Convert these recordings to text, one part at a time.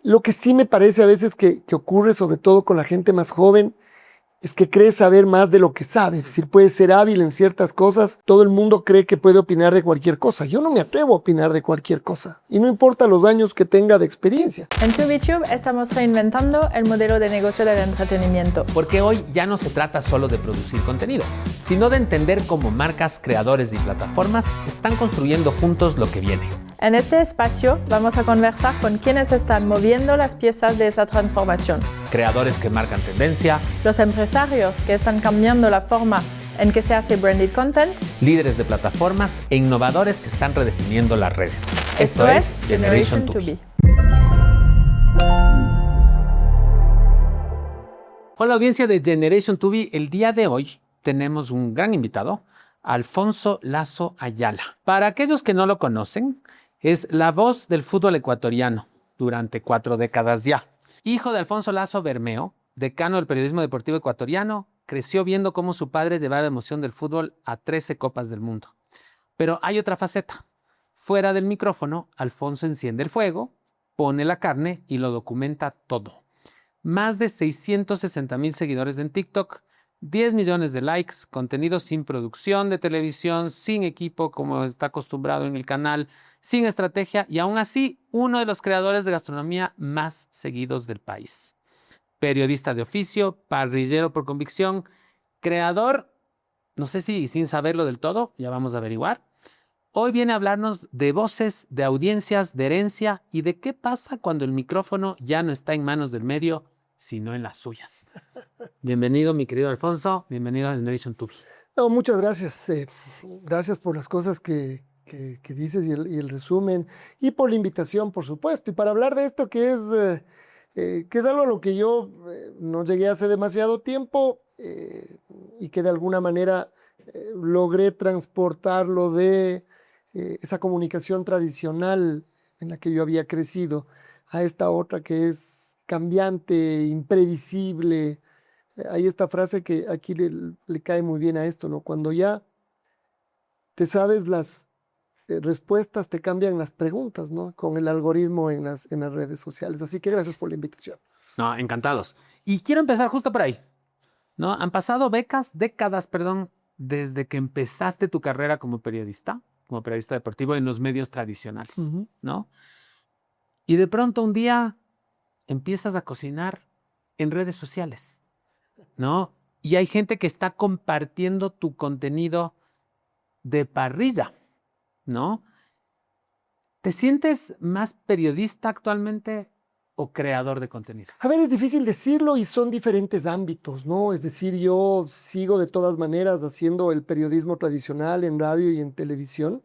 Lo que sí me parece a veces que ocurre, sobre todo con la gente más joven, es que cree saber más de lo que sabe. Es decir, puede ser hábil en ciertas cosas. Todo el mundo cree que puede opinar de cualquier cosa. Yo no me atrevo a opinar de cualquier cosa. Y no importa los años que tenga de experiencia. En TubiTube estamos reinventando el modelo de negocio del entretenimiento. Porque hoy ya no se trata solo de producir contenido, sino de entender cómo marcas, creadores y plataformas están construyendo juntos lo que viene. En este espacio vamos a conversar con quienes están moviendo las piezas de esa transformación. Creadores que marcan tendencia, Los empresarios que están cambiando la forma en que se hace branded content. líderes de plataformas e innovadores que están redefiniendo las redes. Esto es Generation Tubi. Hola audiencia de Generation Tubi, el día de hoy tenemos un gran invitado, Alfonso Lazo Ayala. Para aquellos que no lo conocen, es la voz del fútbol ecuatoriano durante 4 décadas ya. Hijo de Alfonso Lazo Bermeo, decano del periodismo deportivo ecuatoriano, creció viendo cómo su padre llevaba la emoción del fútbol a 13 Copas del Mundo. Pero hay otra faceta. Fuera del micrófono, Alfonso enciende el fuego, pone la carne y lo documenta todo. Más de 660,000 seguidores en TikTok, 10 millones de likes, contenido sin producción de televisión, sin equipo como está acostumbrado en el canal, sin estrategia y aún así uno de los creadores de gastronomía más seguidos del país. Periodista de oficio, parrillero por convicción, creador, no sé si sin saberlo del todo, ya vamos a averiguar. Hoy viene a hablarnos de voces, de audiencias, de herencia y de qué pasa cuando el micrófono ya no está en manos del medio, sino en las suyas. Bienvenido, mi querido Alfonso. Bienvenido a Generation Tubi. No, muchas gracias. Gracias por las cosas que dices y el resumen. Y por la invitación, por supuesto. Y para hablar de esto que es algo a lo que yo no llegué hace demasiado tiempo y que de alguna manera logré transportarlo de esa comunicación tradicional en la que yo había crecido a esta otra que es cambiante, imprevisible. Hay esta frase que aquí le cae muy bien a esto, ¿no? Cuando ya te sabes las respuestas, te cambian las preguntas, ¿no? Con el algoritmo en las redes sociales. Así que gracias por la invitación. No, encantados. Y quiero empezar justo por ahí, ¿no? Han pasado décadas, desde que empezaste tu carrera como periodista deportivo en los medios tradicionales, ¿no? Y de pronto un día empiezas a cocinar en redes sociales, ¿no? Y hay gente que está compartiendo tu contenido de parrilla, ¿no? ¿Te sientes más periodista actualmente o creador de contenido? A ver, es difícil decirlo y son diferentes ámbitos, ¿no? Es decir, yo sigo de todas maneras haciendo el periodismo tradicional en radio y en televisión,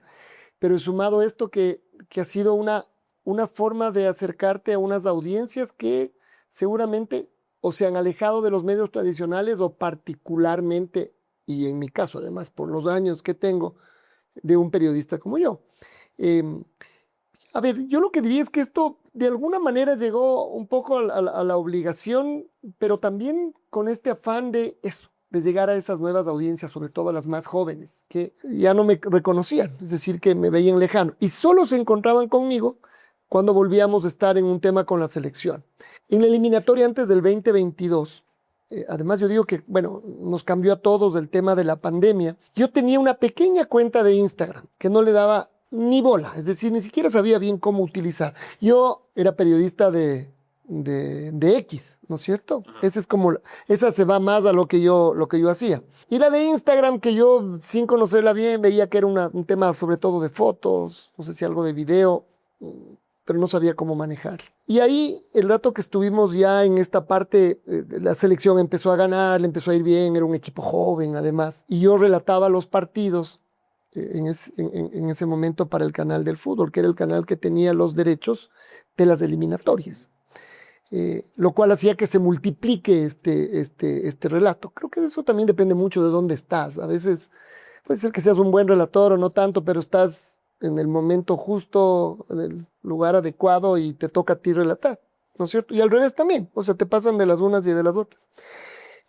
pero he sumado esto que ha sido una forma de acercarte a unas audiencias que seguramente o se han alejado de los medios tradicionales o particularmente, y en mi caso además por los años que tengo, de un periodista como yo. A ver, yo lo que diría es que esto de alguna manera llegó un poco a la obligación, pero también con este afán de eso, de llegar a esas nuevas audiencias, sobre todo a las más jóvenes, que ya no me reconocían, es decir, que me veían lejano y solo se encontraban conmigo cuando volvíamos a estar en un tema con la selección. En la eliminatoria antes del 2022, además yo digo que, bueno, nos cambió a todos el tema de la pandemia. Yo tenía una pequeña cuenta de Instagram que no le daba ni bola, es decir, ni siquiera sabía bien cómo utilizar. Yo era periodista de X, ¿no es cierto? Esa se va más a lo que yo hacía. Y la de Instagram, que yo sin conocerla bien veía que era un tema sobre todo de fotos, no sé si algo de video, pero no sabía cómo manejar. Y ahí, el rato que estuvimos ya en esta parte, la selección empezó a ganar, le empezó a ir bien, era un equipo joven además, y yo relataba los partidos en ese momento para el canal del fútbol, que era el canal que tenía los derechos de las eliminatorias, lo cual hacía que se multiplique este relato. Creo que eso también depende mucho de dónde estás. A veces puede ser que seas un buen relator o no tanto, pero estás en el momento justo, en el lugar adecuado y te toca a ti relatar, ¿no es cierto? Y al revés también, o sea, te pasan de las unas y de las otras.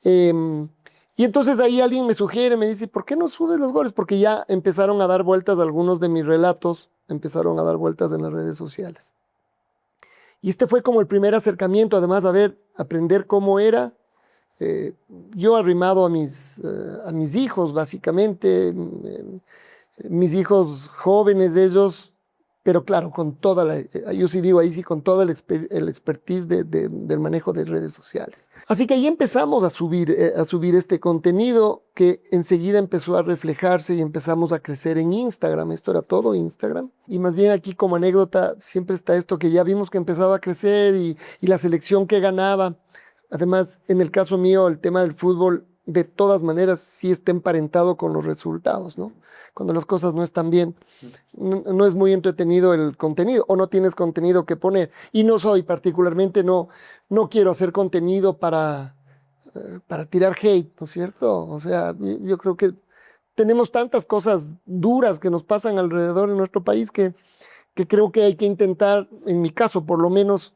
Y entonces ahí alguien me sugiere, me dice, ¿por qué no subes los goles? Porque ya empezaron a dar vueltas algunos de mis relatos, empezaron a dar vueltas en las redes sociales. Y este fue como el primer acercamiento, además, a ver, aprender cómo era. Yo arrimado a mis hijos, básicamente, mis hijos jóvenes, ellos, pero claro, con toda la, yo sí digo ahí sí, con toda el expertise del manejo de redes sociales. Así que ahí empezamos a subir este contenido que enseguida empezó a reflejarse y empezamos a crecer en Instagram. Esto era todo Instagram. Y más bien aquí como anécdota siempre está esto que ya vimos que empezaba a crecer y la selección que ganaba. Además, en el caso mío, el tema del fútbol, de todas maneras, sí está emparentado con los resultados, ¿no? Cuando las cosas no están bien, no es muy entretenido el contenido o no tienes contenido que poner. Y no soy particularmente, no quiero hacer contenido para tirar hate, ¿no es cierto? O sea, yo creo que tenemos tantas cosas duras que nos pasan alrededor en nuestro país que creo que hay que intentar, en mi caso por lo menos,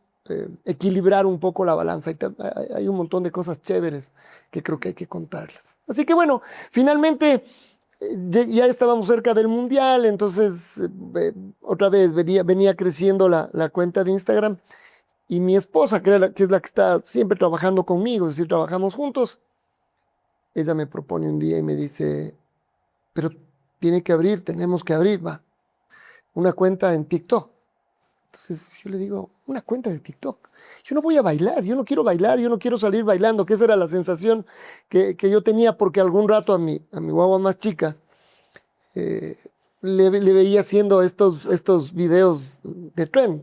equilibrar un poco la balanza. Hay un montón de cosas chéveres que creo que hay que contarlas. Así que bueno, finalmente ya estábamos cerca del mundial, entonces otra vez venía creciendo la cuenta de Instagram y mi esposa, que es la que está siempre trabajando conmigo, es decir, trabajamos juntos, ella me propone un día y me dice, pero tenemos que abrir, una cuenta en TikTok. Entonces yo le digo, una cuenta de TikTok. Yo no voy a bailar, yo no quiero bailar, yo no quiero salir bailando, que esa era la sensación que yo tenía porque algún rato a mi guagua más chica le veía haciendo estos videos de trend.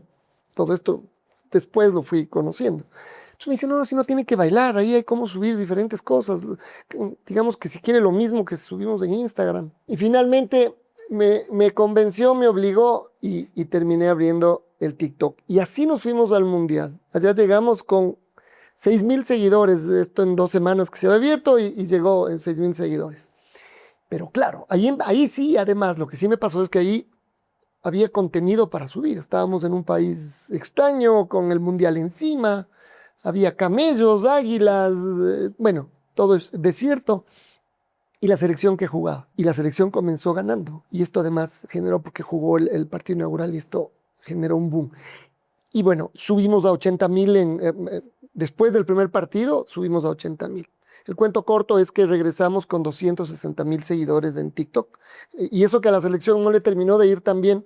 Todo esto después lo fui conociendo. Entonces me dice, no, si no tiene que bailar, ahí hay cómo subir diferentes cosas. Digamos que si quiere lo mismo que subimos en Instagram. Y finalmente me convenció, me obligó y terminé abriendo el TikTok. Y así nos fuimos al mundial. Allá llegamos con 6,000 seguidores, esto en 2 semanas que se había abierto y llegó en 6,000 seguidores. Pero claro, ahí sí, además, lo que sí me pasó es que ahí había contenido para subir. Estábamos en un país extraño, con el mundial encima, había camellos, águilas, bueno, todo es desierto. Y la selección que jugaba. Y la selección comenzó ganando. Y esto además generó, porque jugó el partido inaugural, y esto generó un boom. Y bueno, subimos a 80,000 después del primer partido, subimos a 80,000. El cuento corto es que regresamos con 260,000 seguidores en TikTok. Y eso que a la selección no le terminó de ir tan bien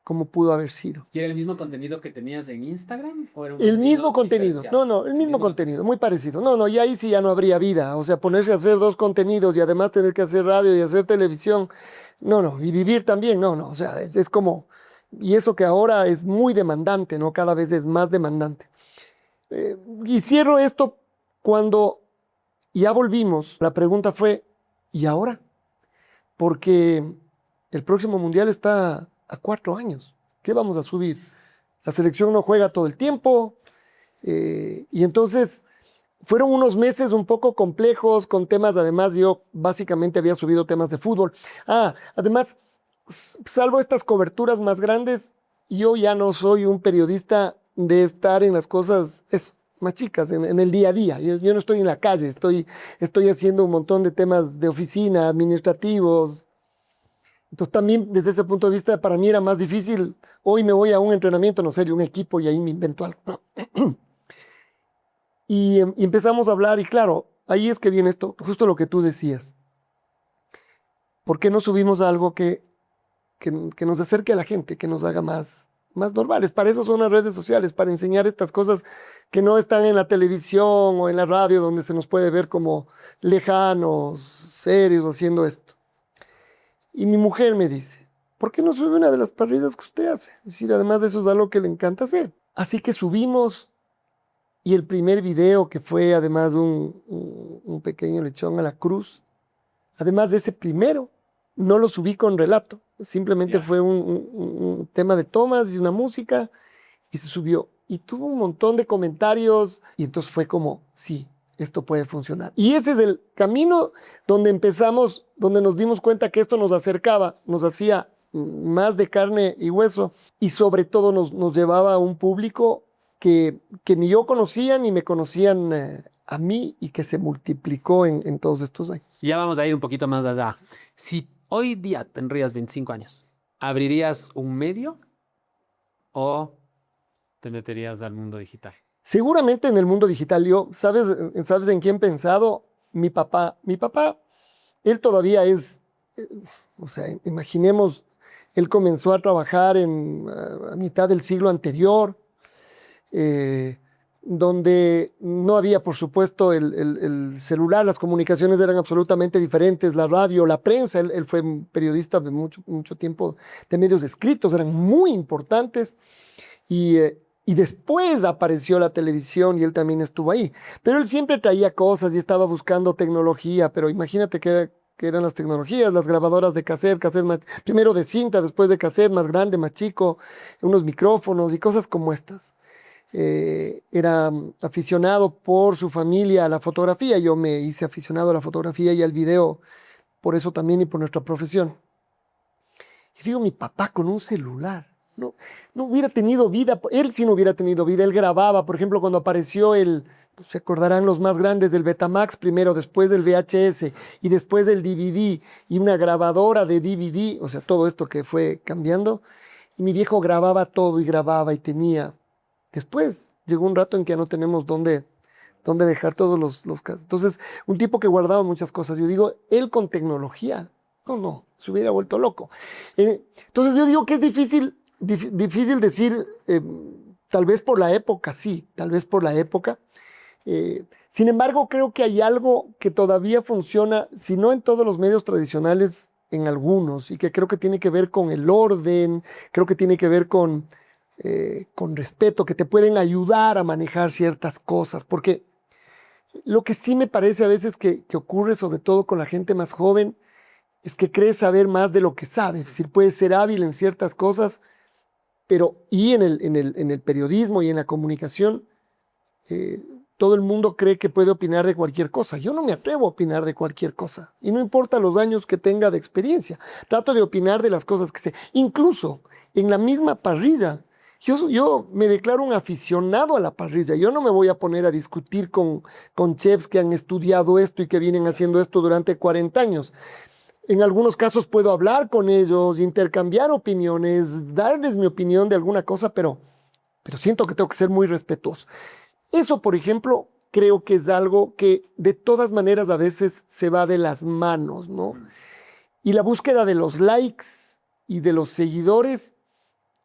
como pudo haber sido. ¿Y era el mismo contenido que tenías en Instagram? ¿O era un El mismo contenido, diferenciado? el mismo contenido, muy parecido. Y ahí sí ya no habría vida. O sea, ponerse a hacer 2 contenidos y además tener que hacer radio y hacer televisión, y vivir también, o sea, es como, y eso que ahora es muy demandante, ¿no? Cada vez es más demandante. Y cierro esto cuando ya volvimos. La pregunta fue, ¿y ahora? Porque el próximo mundial está a 4 años. ¿Qué vamos a subir? La selección no juega todo el tiempo. Y entonces fueron unos meses un poco complejos con temas. Además, yo básicamente había subido temas de fútbol. Además, salvo estas coberturas más grandes, yo ya no soy un periodista de estar en las cosas más chicas, en el día a día. Yo no estoy en la calle, estoy haciendo un montón de temas de oficina, administrativos. Entonces también desde ese punto de vista para mí era más difícil. Hoy me voy a un entrenamiento, no sé, de un equipo y ahí me invento algo. Y empezamos a hablar y claro, ahí es que viene esto, justo lo que tú decías. ¿Por qué no subimos algo que nos acerque a la gente, que nos haga más normales? Para eso son las redes sociales, para enseñar estas cosas que no están en la televisión o en la radio donde se nos puede ver como lejanos, serios haciendo esto. Y mi mujer me dice, ¿por qué no sube una de las parrillas que usted hace? Es decir, además de eso es algo que le encanta hacer. Así que subimos y el primer video, que fue además un pequeño lechón a la cruz, además de ese primero, no lo subí con relato. Simplemente fue un tema de tomas y una música y se subió. Y tuvo un montón de comentarios y entonces fue como, sí, esto puede funcionar. Y ese es el camino donde empezamos, donde nos dimos cuenta que esto nos acercaba, nos hacía más de carne y hueso y sobre todo nos llevaba a un público que ni yo conocía ni me conocían a mí y que se multiplicó en todos estos años. Ya vamos a ir un poquito más allá. Si hoy día tendrías 25 años, ¿abrirías un medio o te meterías al mundo digital? Seguramente en el mundo digital. ¿Sabes en quién he pensado? Mi papá. Mi papá, él todavía es, eh, o sea, imaginemos, él comenzó a trabajar a mitad del siglo anterior, eh, donde no había, por supuesto, el celular, las comunicaciones eran absolutamente diferentes, la radio, la prensa. Él fue un periodista de mucho tiempo de medios escritos, eran muy importantes. Y después apareció la televisión y él también estuvo ahí. Pero él siempre traía cosas y estaba buscando tecnología. Pero imagínate que eran las tecnologías, las grabadoras de cassette, primero de cinta, después de cassette, más grande, más chico, unos micrófonos y cosas como estas. Era aficionado por su familia a la fotografía. Yo me hice aficionado a la fotografía y al video, por eso también y por nuestra profesión. Y digo, mi papá con un celular. No hubiera tenido vida, él sí no hubiera tenido vida, él grababa, por ejemplo, cuando apareció pues, se acordarán los más grandes del Betamax primero, después del VHS y después del DVD y una grabadora de DVD, o sea, todo esto que fue cambiando, y mi viejo grababa todo y tenía. Después llegó un rato en que ya no tenemos dónde dejar todos los casos. Entonces, un tipo que guardaba muchas cosas, yo digo, él con tecnología, no, se hubiera vuelto loco. Entonces yo digo que es difícil decir, tal vez por la época, sí, tal vez por la época. Sin embargo, creo que hay algo que todavía funciona, si no en todos los medios tradicionales, en algunos, y que creo que tiene que ver con el orden, creo que tiene que ver con respeto, que te pueden ayudar a manejar ciertas cosas, porque lo que sí me parece a veces que ocurre, sobre todo con la gente más joven, es que cree saber más de lo que sabe, es decir, puede ser hábil en ciertas cosas, pero en el periodismo y en la comunicación, todo el mundo cree que puede opinar de cualquier cosa. Yo no me atrevo a opinar de cualquier cosa. Y no importa los años que tenga de experiencia. Trato de opinar de las cosas que sé. Incluso en la misma parrilla. Yo me declaro un aficionado a la parrilla. Yo no me voy a poner a discutir con chefs que han estudiado esto y que vienen haciendo esto durante 40 años. En algunos casos puedo hablar con ellos, intercambiar opiniones, darles mi opinión de alguna cosa, pero siento que tengo que ser muy respetuoso. Eso, por ejemplo, creo que es algo que de todas maneras a veces se va de las manos, ¿no? Y la búsqueda de los likes y de los seguidores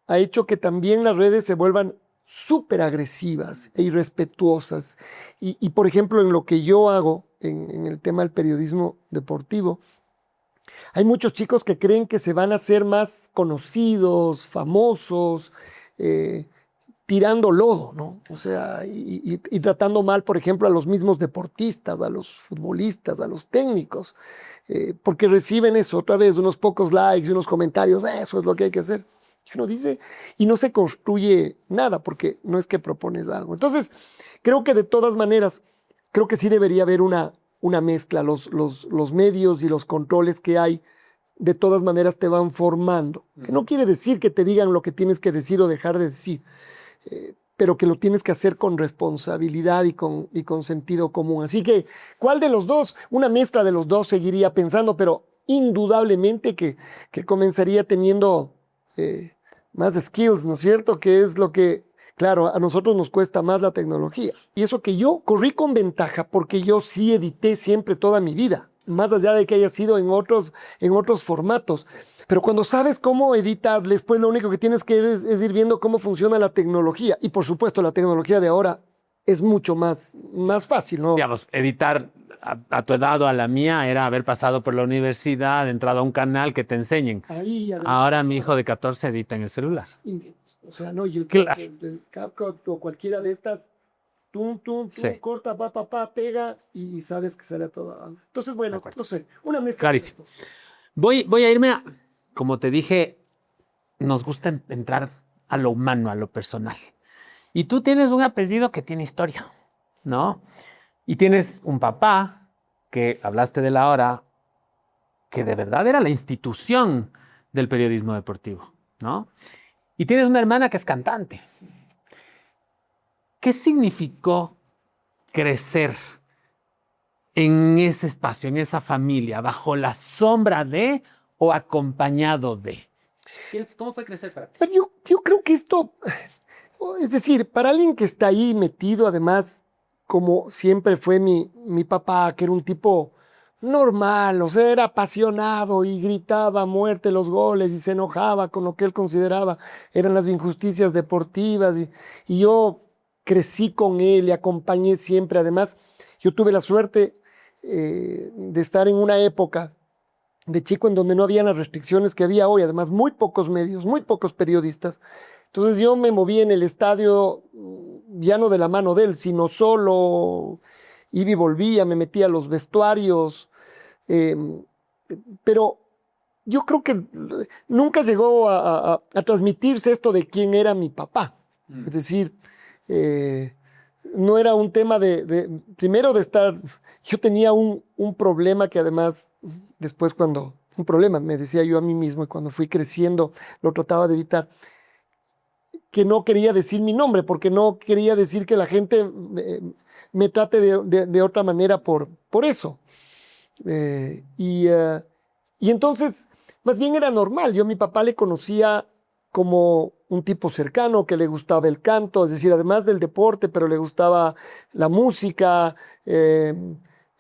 ha hecho que también las redes se vuelvan súper agresivas e irrespetuosas. Y, por ejemplo, en lo que yo hago, en el tema del periodismo deportivo, hay muchos chicos que creen que se van a hacer más conocidos, famosos, tirando lodo, ¿no? O sea, y tratando mal, por ejemplo, a los mismos deportistas, a los futbolistas, a los técnicos, porque reciben eso, otra vez, unos pocos likes y unos comentarios, eso es lo que hay que hacer. Y uno dice, y no se construye nada, porque no es que propones algo. Entonces, creo que de todas maneras, creo que sí debería haber una mezcla. Los medios y los controles que hay, de todas maneras te van formando. Que no quiere decir que te digan lo que tienes que decir o dejar de decir, pero que lo tienes que hacer con responsabilidad y con sentido común. Así que, ¿cuál de los dos? Una mezcla de los dos seguiría pensando, pero indudablemente que comenzaría teniendo más skills, ¿no es cierto? Que es lo que, claro, a nosotros nos cuesta más la tecnología. Y eso que yo corrí con ventaja porque yo sí edité siempre toda mi vida, más allá de que haya sido en otros formatos. Pero cuando sabes cómo editar, después lo único que tienes que es ir viendo cómo funciona la tecnología. Y por supuesto, la tecnología de ahora es mucho más fácil, ¿no? Digamos, editar a tu edad o a la mía era haber pasado por la universidad, entrado a un canal que te enseñen. Ahora mi hijo de 14 edita en el celular. O sea, no, y el CapCut o cualquiera de estas, Sí. corta, pega y sabes que sale todo. Entonces, bueno, no sé, una mezcla. Clarísimo. Voy a irme como te dije, nos gusta entrar a lo humano, a lo personal. Y tú tienes un apellido que tiene historia, ¿no? Y tienes un papá, que hablaste de la hora, que de verdad era la institución del periodismo deportivo, ¿no? Y tienes una hermana que es cantante. ¿Qué significó crecer en ese espacio, en esa familia, bajo la sombra de o acompañado de? ¿Cómo fue crecer para ti? Pero yo creo que esto, Es decir, para alguien que está ahí metido, además, como siempre fue mi papá, que era un tipo normal, o sea, era apasionado y gritaba a muerte los goles y se enojaba con lo que él consideraba eran las injusticias deportivas y yo crecí con él y acompañé siempre. Además, yo tuve la suerte de estar en una época de chico en donde no había las restricciones que había hoy, además muy pocos medios, muy pocos periodistas. Entonces yo me moví en el estadio ya no de la mano de él, sino solo, iba y volvía, me metía a los vestuarios, eh, pero yo creo que nunca llegó a transmitirse esto de quién era mi papá. Es decir, eh, no era un tema primero de estar, yo tenía un problema que además después un problema, me decía yo a mí mismo y cuando fui creciendo lo trataba de evitar, que no quería decir mi nombre, porque no quería decir que la gente me trate de otra manera por eso. Y entonces, más bien era normal. Yo a mi papá le conocía como un tipo cercano que le gustaba el canto, es decir, además del deporte, pero le gustaba la música.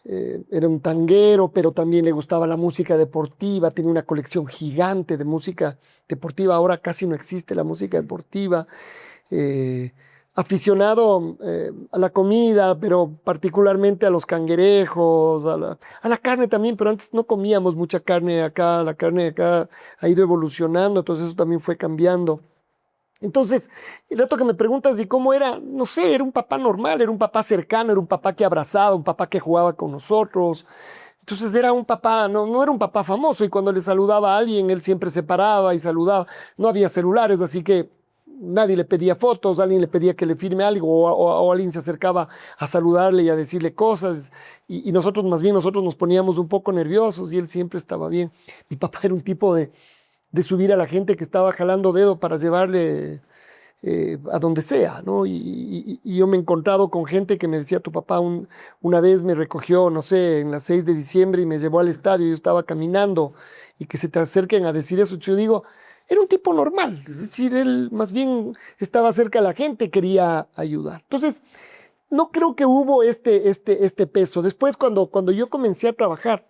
Era un tanguero, pero también le gustaba la música deportiva. Tenía una colección gigante de música deportiva. Ahora casi no existe la música deportiva. Aficionado a la comida, pero particularmente a los cangrejos, a la carne también, pero antes no comíamos mucha carne acá, la carne de acá ha ido evolucionando, entonces eso también fue cambiando. Entonces, el rato que me preguntas de cómo era, no sé, era un papá normal, era un papá cercano, era un papá que abrazaba, un papá que jugaba con nosotros. Entonces era un papá, no era un papá famoso y cuando le saludaba a alguien, él siempre se paraba y saludaba. No había celulares, así que nadie le pedía fotos, alguien le pedía que le firme algo o alguien se acercaba a saludarle y a decirle cosas y nosotros más bien nosotros nos poníamos un poco nerviosos y él siempre estaba bien. Mi papá era un tipo de subir a la gente que estaba jalando dedo para llevarle a donde sea, ¿no? Y yo me he encontrado con gente que me decía, tu papá una vez me recogió, no sé, en las 6 de diciembre y me llevó al estadio, yo estaba caminando y que se te acerquen a decir eso, yo digo, era un tipo normal, es decir, él más bien estaba cerca de la gente, quería ayudar. Entonces, no creo que hubo este peso. Después, cuando yo comencé a trabajar,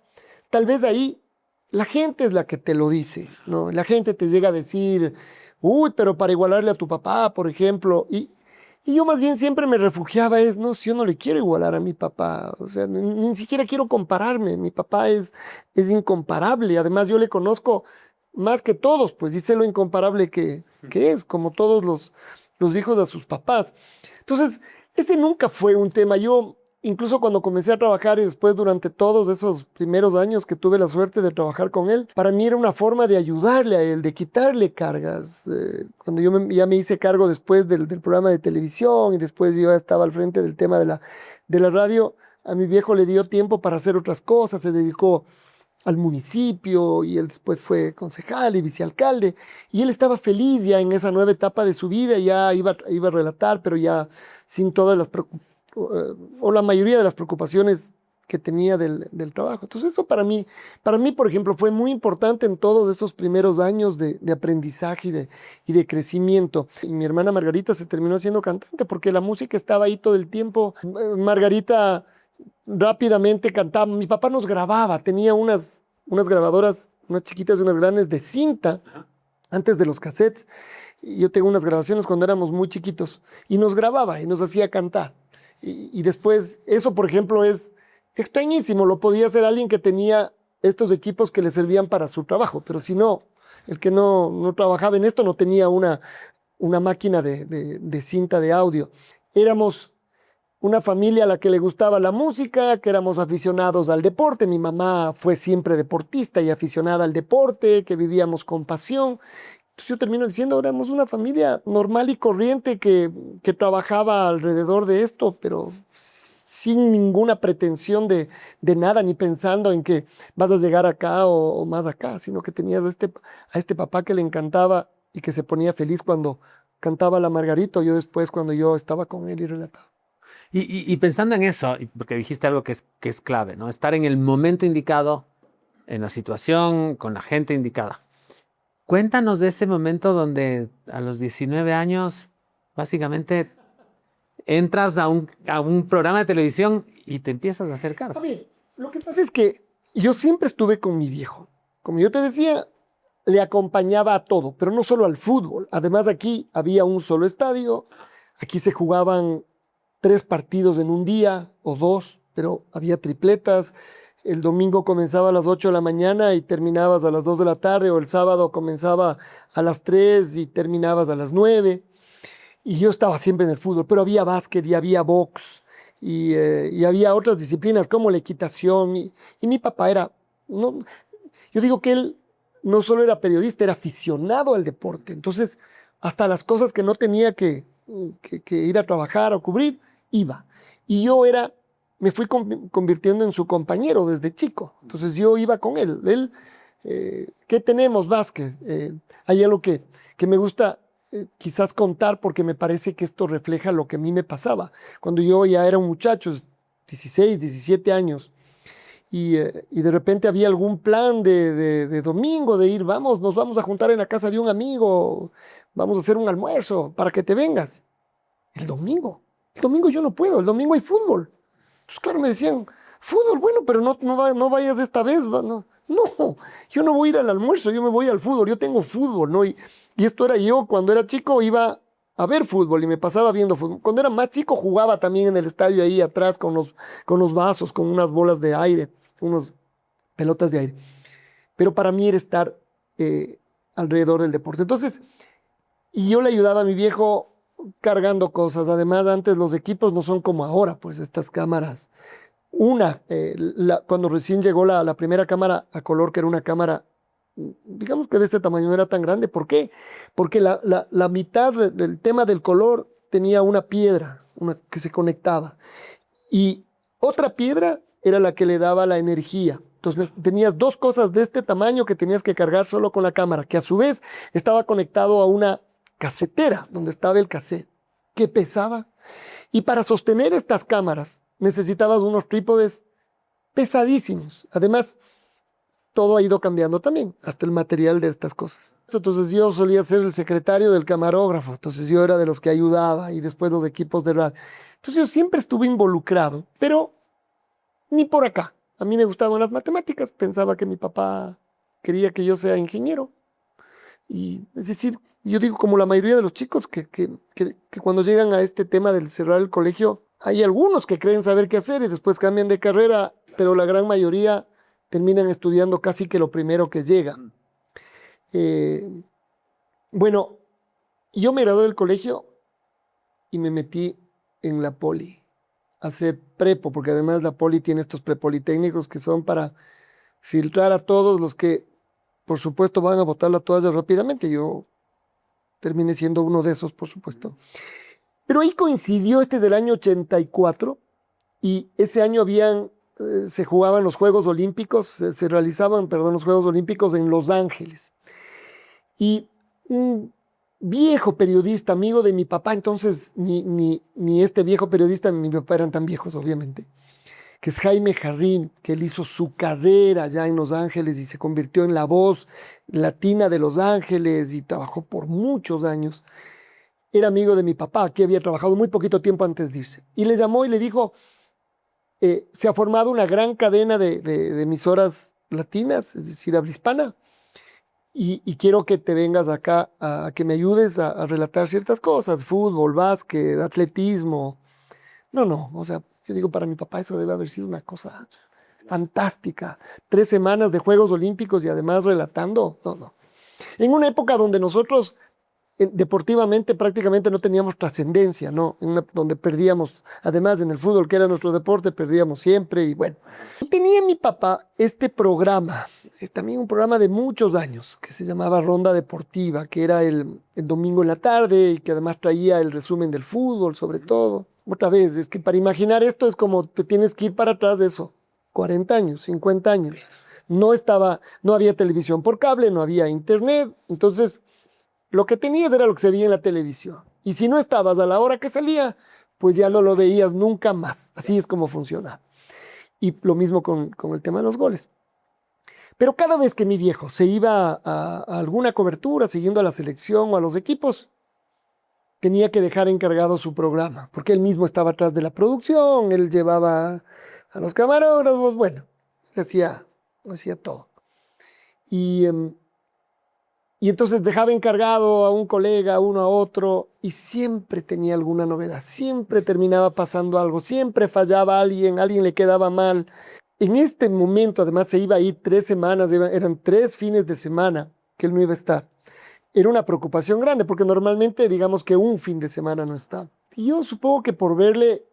tal vez ahí la gente es la que te lo dice, ¿no? La gente te llega a decir, uy, pero para igualarle a tu papá, por ejemplo, y yo más bien siempre me refugiaba, no, si yo no le quiero igualar a mi papá, o sea, ni siquiera quiero compararme, mi papá es incomparable, además yo le conozco más que todos, pues, y sé lo incomparable que es, como todos los hijos de sus papás. Entonces, ese nunca fue un tema. Yo, incluso cuando comencé a trabajar y después durante todos esos primeros años que tuve la suerte de trabajar con él, para mí era una forma de ayudarle a él, de quitarle cargas. Cuando yo ya me hice cargo después del programa de televisión y después yo ya estaba al frente del tema de la radio, a mi viejo le dio tiempo para hacer otras cosas, se dedicó al municipio y él después fue concejal y vicealcalde y él estaba feliz ya en esa nueva etapa de su vida, ya iba a relatar, pero ya sin todas las o la mayoría de las preocupaciones que tenía del trabajo. Entonces eso para mí, por ejemplo, fue muy importante en todos esos primeros años de aprendizaje y de crecimiento. Y mi hermana Margarita se terminó siendo cantante porque la música estaba ahí todo el tiempo. Margarita rápidamente cantaba. Mi papá nos grababa, tenía unas grabadoras, unas chiquitas y unas grandes de cinta, antes de los cassettes. Y yo tengo unas grabaciones cuando éramos muy chiquitos y nos grababa y nos hacía cantar. Y después, eso por ejemplo es extrañísimo, lo podía hacer alguien que tenía estos equipos que le servían para su trabajo, pero si no, el que no trabajaba en esto no tenía una máquina de cinta de audio. Éramos una familia a la que le gustaba la música, que éramos aficionados al deporte. Mi mamá fue siempre deportista y aficionada al deporte, que vivíamos con pasión. Entonces yo termino diciendo, éramos una familia normal y corriente que trabajaba alrededor de esto, pero sin ninguna pretensión de nada, ni pensando en que vas a llegar acá o más acá, sino que tenías a este papá que le encantaba y que se ponía feliz cuando cantaba la Margarita, yo después cuando yo estaba con él y relataba. Y pensando en eso, porque dijiste algo que es clave, ¿no? Estar en el momento indicado, en la situación, con la gente indicada. Cuéntanos de ese momento donde a los 19 años Básicamente entras a un programa de televisión y te empiezas a acercar. A ver, lo que pasa es que yo siempre estuve con mi viejo. Como yo te decía, le acompañaba a todo, pero no solo al fútbol. Además, aquí había un solo estadio, aquí se jugaban 3 partidos en un día o 2, pero había tripletas. El domingo comenzaba a las 8 de la mañana y terminabas a las 2 de la tarde, o el sábado comenzaba a las 3 y terminabas a las 9. Y yo estaba siempre en el fútbol, pero había básquet y había box y había otras disciplinas como la equitación. Y mi papá era, no, yo digo que él no solo era periodista, era aficionado al deporte. Entonces, hasta las cosas que no tenía que ir a trabajar o cubrir, iba. Y yo me fui convirtiendo en su compañero desde chico. Entonces yo iba con él. ¿Qué tenemos? Básquet. Hay algo que me gusta quizás contar porque me parece que esto refleja lo que a mí me pasaba. Cuando yo ya era un muchacho, 16, 17 años, y de repente había algún plan de domingo, de ir, nos vamos a juntar en la casa de un amigo, vamos a hacer un almuerzo para que te vengas. El domingo yo no puedo, el domingo hay fútbol. Entonces, claro, me decían, fútbol, bueno, pero no vayas esta vez, no, yo no voy a ir al almuerzo, yo me voy al fútbol, yo tengo fútbol, ¿no? Y esto era yo, cuando era chico iba a ver fútbol y me pasaba viendo fútbol. Cuando era más chico jugaba también en el estadio ahí atrás con los vasos, con unas bolas de aire, unas pelotas de aire. Pero para mí era estar alrededor del deporte. Entonces, y yo le ayudaba a mi viejo cargando cosas. Además, antes los equipos no son como ahora, pues estas cámaras. Cuando recién llegó la primera cámara a color, que era una cámara, digamos que de este tamaño, no era tan grande. ¿Por qué? Porque la mitad del tema del color tenía una piedra, que se conectaba. Y otra piedra era la que le daba la energía. Entonces tenías 2 cosas de este tamaño que tenías que cargar solo con la cámara, que a su vez estaba conectado a una casetera, donde estaba el cassette, que pesaba. Y para sostener estas cámaras necesitabas unos trípodes pesadísimos. Además, todo ha ido cambiando también, hasta el material de estas cosas. Entonces yo solía ser el secretario del camarógrafo, entonces yo era de los que ayudaba y después los equipos de radio. Entonces yo siempre estuve involucrado, pero ni por acá. A mí me gustaban las matemáticas, pensaba que mi papá quería que yo sea ingeniero. Y es decir, yo digo como la mayoría de los chicos que cuando llegan a este tema del cerrar el colegio, hay algunos que creen saber qué hacer y después cambian de carrera, pero la gran mayoría terminan estudiando casi que lo primero que llega. Bueno, yo me gradué del colegio y me metí en la poli a hacer prepo, porque además la poli tiene estos prepolitécnicos que son para filtrar a todos los que, por supuesto, van a botar la toalla rápidamente. Yo terminé siendo uno de esos, por supuesto. Pero ahí coincidió, este es del año 84, y ese año se jugaban los Juegos Olímpicos, se realizaban, perdón, los Juegos Olímpicos en Los Ángeles. Y un viejo periodista, amigo de mi papá, entonces ni este viejo periodista ni mi papá eran tan viejos, obviamente, que es Jaime Jarrín, que él hizo su carrera ya en Los Ángeles y se convirtió en la voz latina de Los Ángeles y trabajó por muchos años. Era amigo de mi papá, que había trabajado muy poquito tiempo antes de irse. Y le llamó y le dijo, se ha formado una gran cadena de emisoras latinas, es decir, habla hispana, y quiero que te vengas acá a que me ayudes a relatar ciertas cosas, fútbol, básquet, atletismo. No, o sea, yo digo, para mi papá eso debe haber sido una cosa fantástica. 3 semanas de Juegos Olímpicos y además relatando, no. En una época donde nosotros deportivamente prácticamente no teníamos trascendencia, ¿no? Donde perdíamos, además en el fútbol, que era nuestro deporte, perdíamos siempre y bueno. Tenía mi papá este programa, también un programa de muchos años, que se llamaba Ronda Deportiva, que era el domingo en la tarde y que además traía el resumen del fútbol, sobre todo. Otra vez, es que para imaginar esto es como te tienes que ir para atrás de eso, 40 años, 50 años. No había televisión por cable, no había internet, entonces lo que tenías era lo que se veía en la televisión. Y si no estabas a la hora que salía, pues ya no lo veías nunca más. Así es como funciona. Y lo mismo con el tema de los goles. Pero cada vez que mi viejo se iba a alguna cobertura, siguiendo a la selección o a los equipos, tenía que dejar encargado su programa, porque él mismo estaba atrás de la producción, él llevaba a los camarógrafos, bueno, hacía todo. Y, y entonces dejaba encargado a un colega, a uno a otro, y siempre tenía alguna novedad, siempre terminaba pasando algo, siempre fallaba alguien le quedaba mal. En este momento, además, se iba a ir 3 semanas, eran 3 fines de semana que él no iba a estar. Era una preocupación grande, porque normalmente, digamos que un fin de semana no está. Y yo supongo que por verle,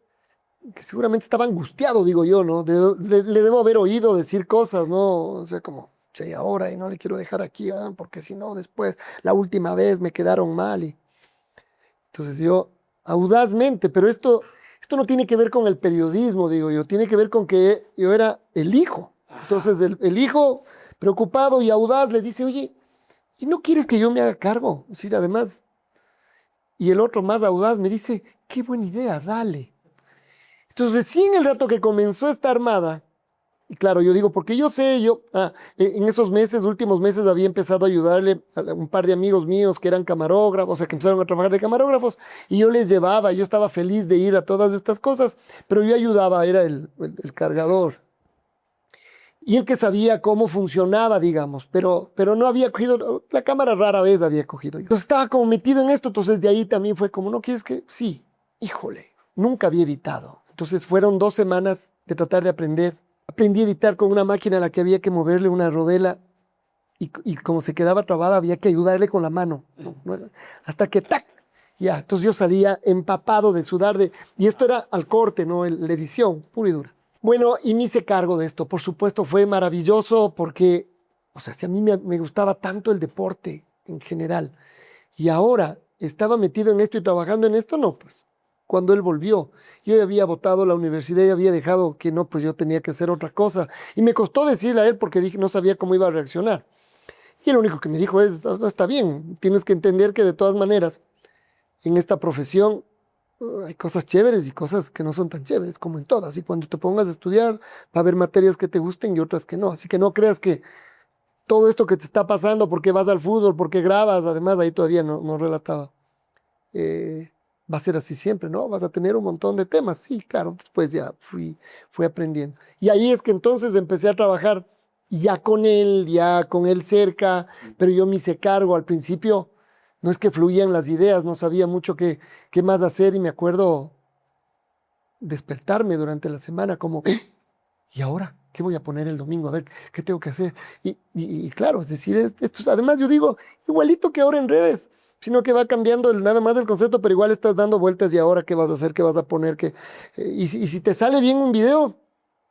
que seguramente estaba angustiado, digo yo, ¿no? Le debo haber oído decir cosas, ¿no? O sea, como, che, ahora, y no le quiero dejar aquí, porque si no, después, la última vez me quedaron mal. Entonces yo, audazmente, pero esto no tiene que ver con el periodismo, digo yo, tiene que ver con que yo era el hijo. Entonces el hijo, preocupado y audaz, le dice, oye, ¿y no quieres que yo me haga cargo? Es decir, además, y el otro más audaz me dice, qué buena idea, dale. Entonces recién el rato que comenzó esta armada, y claro, yo digo, porque yo sé, en esos meses, últimos meses, había empezado a ayudarle a un par de amigos míos que eran camarógrafos, o sea, que empezaron a trabajar de camarógrafos, y yo les llevaba, yo estaba feliz de ir a todas estas cosas, pero yo ayudaba, era el cargador. Y el que sabía cómo funcionaba, digamos, pero no había cogido, la cámara rara vez había cogido. Entonces estaba como metido en esto, entonces de ahí también fue como, ¿no quieres que? Sí, híjole, nunca había editado. Entonces fueron 2 semanas de tratar de aprender. Aprendí a editar con una máquina a la que había que moverle una rodela y como se quedaba trabada había que ayudarle con la mano, ¿no? Hasta que ¡tac! Ya, entonces yo salía empapado de sudar, y esto era al corte, ¿no? La edición, pura y dura. Bueno, y me hice cargo de esto. Por supuesto, fue maravilloso porque, o sea, si a mí me gustaba tanto el deporte en general y ahora estaba metido en esto y trabajando en esto, no, pues, cuando él volvió, yo ya había votado la universidad y había dejado que no, pues yo tenía que hacer otra cosa. Y me costó decirle a él porque dije, no sabía cómo iba a reaccionar. Y lo único que me dijo es, no, está bien, tienes que entender que de todas maneras, en esta profesión, hay cosas chéveres y cosas que no son tan chéveres como en todas. Y cuando te pongas a estudiar, va a haber materias que te gusten y otras que no. Así que no creas que todo esto que te está pasando, porque vas al fútbol, porque grabas, además ahí todavía no relataba, va a ser así siempre, ¿no? Vas a tener un montón de temas. Sí, claro, después ya fui aprendiendo. Y ahí es que entonces empecé a trabajar ya con él cerca, pero yo me hice cargo al principio. No es que fluían las ideas, no sabía mucho qué más hacer y me acuerdo despertarme durante la semana como, ¿y ahora? ¿Qué voy a poner el domingo? A ver, ¿qué tengo que hacer? Y claro, es decir, esto además yo digo, igualito que ahora en redes, sino que va cambiando nada más el concepto, pero igual estás dando vueltas y ahora qué vas a hacer, qué vas a poner, y si te sale bien un video,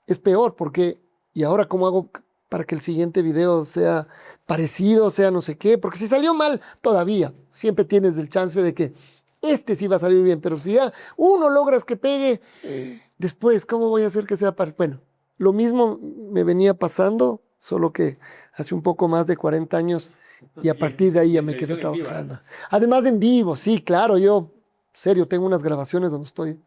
es peor, porque, ¿y ahora cómo hago para que el siguiente video sea parecido, sea no sé qué? Porque si salió mal, todavía, siempre tienes el chance de que sí va a salir bien, pero si ya uno logras que pegue, después, ¿cómo voy a hacer que sea bueno, lo mismo me venía pasando, solo que hace un poco más de 40 años y a partir de ahí ya me quedé trabajando. Además en vivo, sí, claro, yo, serio, tengo unas grabaciones donde estoy,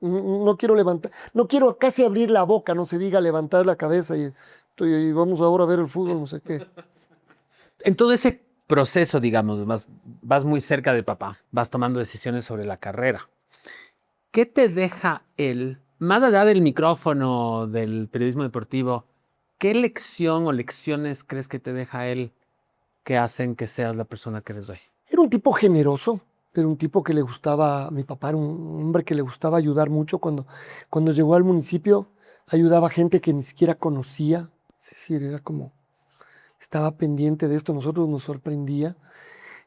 no quiero levantar, no quiero casi abrir la boca, no se diga levantar la cabeza y vamos ahora a ver el fútbol, no sé qué. En todo ese proceso, digamos, vas muy cerca de papá, vas tomando decisiones sobre la carrera. ¿Qué te deja él, más allá del micrófono, del periodismo deportivo, qué lección o lecciones crees que te deja él que hacen que seas la persona que eres hoy? Era un tipo generoso, pero un tipo que le gustaba, mi papá era un hombre que le gustaba ayudar mucho. Cuando llegó al municipio, ayudaba a gente que ni siquiera conocía. Es decir, era como, estaba pendiente de esto, nosotros nos sorprendía.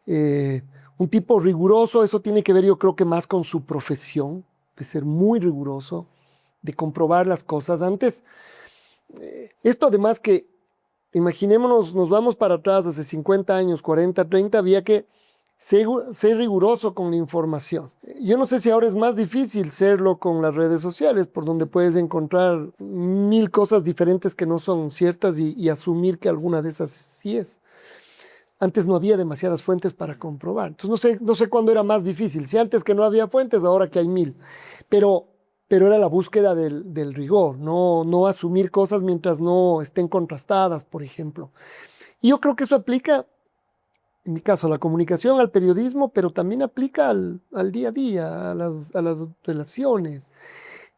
Un tipo riguroso, eso tiene que ver yo creo que más con su profesión, de ser muy riguroso, de comprobar las cosas. Antes, esto además que, imaginémonos, nos vamos para atrás, hace 50 años, 40, 30, había que ser riguroso con la información. Yo no sé si ahora es más difícil serlo con las redes sociales, por donde puedes encontrar 1000 cosas diferentes que no son ciertas y asumir que alguna de esas sí es. Antes no había demasiadas fuentes para comprobar. Entonces no sé cuándo era más difícil. Si antes que no había fuentes, ahora que hay 1000. Pero era la búsqueda del rigor, no asumir cosas mientras no estén contrastadas, por ejemplo. Y yo creo que eso aplica en mi caso, a la comunicación, al periodismo, pero también aplica al día a día, a las relaciones.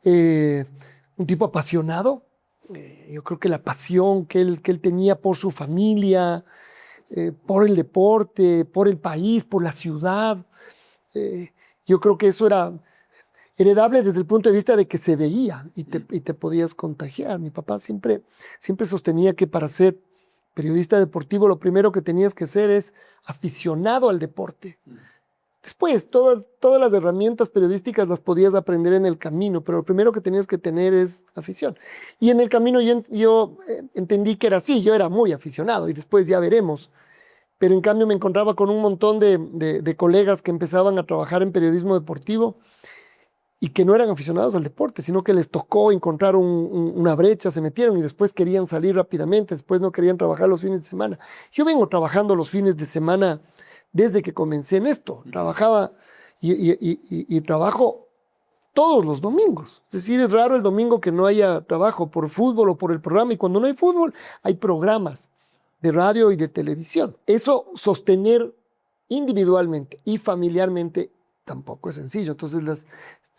Eh, un tipo apasionado. Yo creo que la pasión que él tenía por su familia, por el deporte, por el país, por la ciudad, eh, yo creo que eso era heredable desde el punto de vista de que se veía y te podías contagiar. Mi papá siempre sostenía que para ser periodista deportivo lo primero que tenías que ser es aficionado al deporte. Después, todas las herramientas periodísticas las podías aprender en el camino, pero lo primero que tenías que tener es afición. Y en el camino yo entendí que era así, yo era muy aficionado y después ya veremos. Pero en cambio me encontraba con un montón de colegas que empezaban a trabajar en periodismo deportivo y que no eran aficionados al deporte, sino que les tocó encontrar una brecha, se metieron y después querían salir rápidamente, después no querían trabajar los fines de semana. Yo vengo trabajando los fines de semana desde que comencé en esto. Trabajaba y trabajo todos los domingos. Es decir, es raro el domingo que no haya trabajo por fútbol o por el programa. Y cuando no hay fútbol, hay programas de radio y de televisión. Eso sostener individualmente y familiarmente tampoco es sencillo. Entonces,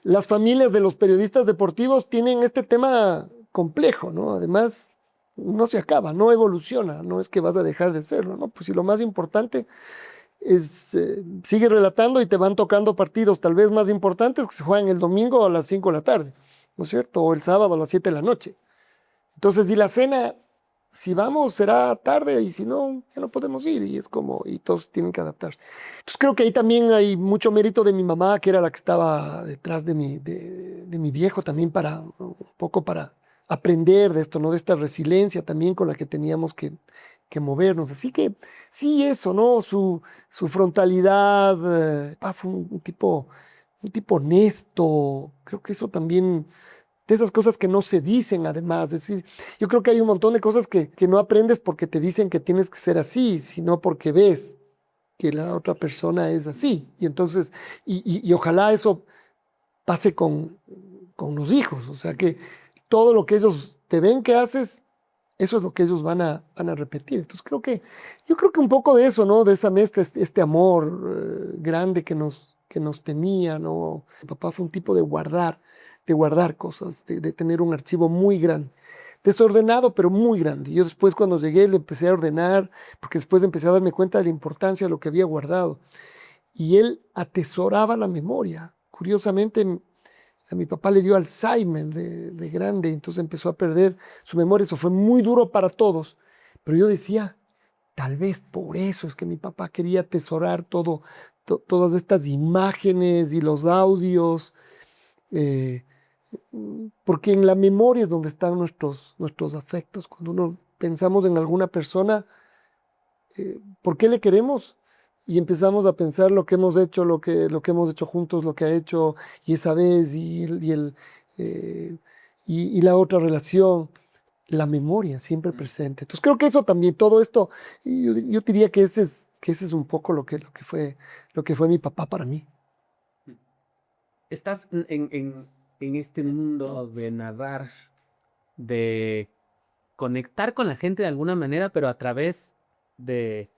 las familias de los periodistas deportivos tienen este tema complejo, ¿no? Además, no se acaba, no evoluciona, no es que vas a dejar de serlo, ¿no? Pues si lo más importante es, sigue relatando y te van tocando partidos tal vez más importantes que se juegan el domingo a las 5 de la tarde, ¿no es cierto? O el sábado a las 7 de la noche. Entonces, y la cena, si vamos, será tarde y si no, ya no podemos ir. Y es como, y todos tienen que adaptarse. Entonces, creo que ahí también hay mucho mérito de mi mamá, que era la que estaba detrás de mi viejo, también un poco para aprender de esto, ¿no? De esta resiliencia también con la que teníamos que movernos. Así que sí, eso, ¿no? Su frontalidad, fue un tipo honesto. Creo que eso también, de esas cosas que no se dicen además. Es decir, yo creo que hay un montón de cosas que no aprendes porque te dicen que tienes que ser así, sino porque ves que la otra persona es así. Y entonces, y ojalá eso pase con los hijos. O sea, que todo lo que ellos te ven que haces, eso es lo que ellos van a repetir. Entonces yo creo que un poco de eso, ¿no? De esa mezcla, este amor grande que nos tenía, ¿no? Mi papá fue un tipo de guardar cosas, de tener un archivo muy grande. Desordenado, pero muy grande. Yo después cuando llegué le empecé a ordenar, porque después empecé a darme cuenta de la importancia de lo que había guardado. Y él atesoraba la memoria. Curiosamente, a mi papá le dio Alzheimer de grande, entonces empezó a perder su memoria. Eso fue muy duro para todos. Pero yo decía, tal vez por eso es que mi papá quería atesorar todas estas imágenes y los audios, eh, porque en la memoria es donde están nuestros afectos. Cuando uno pensamos en alguna persona, ¿por qué le queremos? Y empezamos a pensar lo que hemos hecho, lo que hemos hecho juntos, lo que ha hecho, y esa vez, eh, y la otra relación, la memoria siempre presente. Entonces creo que eso también, todo esto, y yo diría que ese es un poco lo que fue mi papá para mí. Estás en este mundo de narrar, de conectar con la gente de alguna manera, pero a través de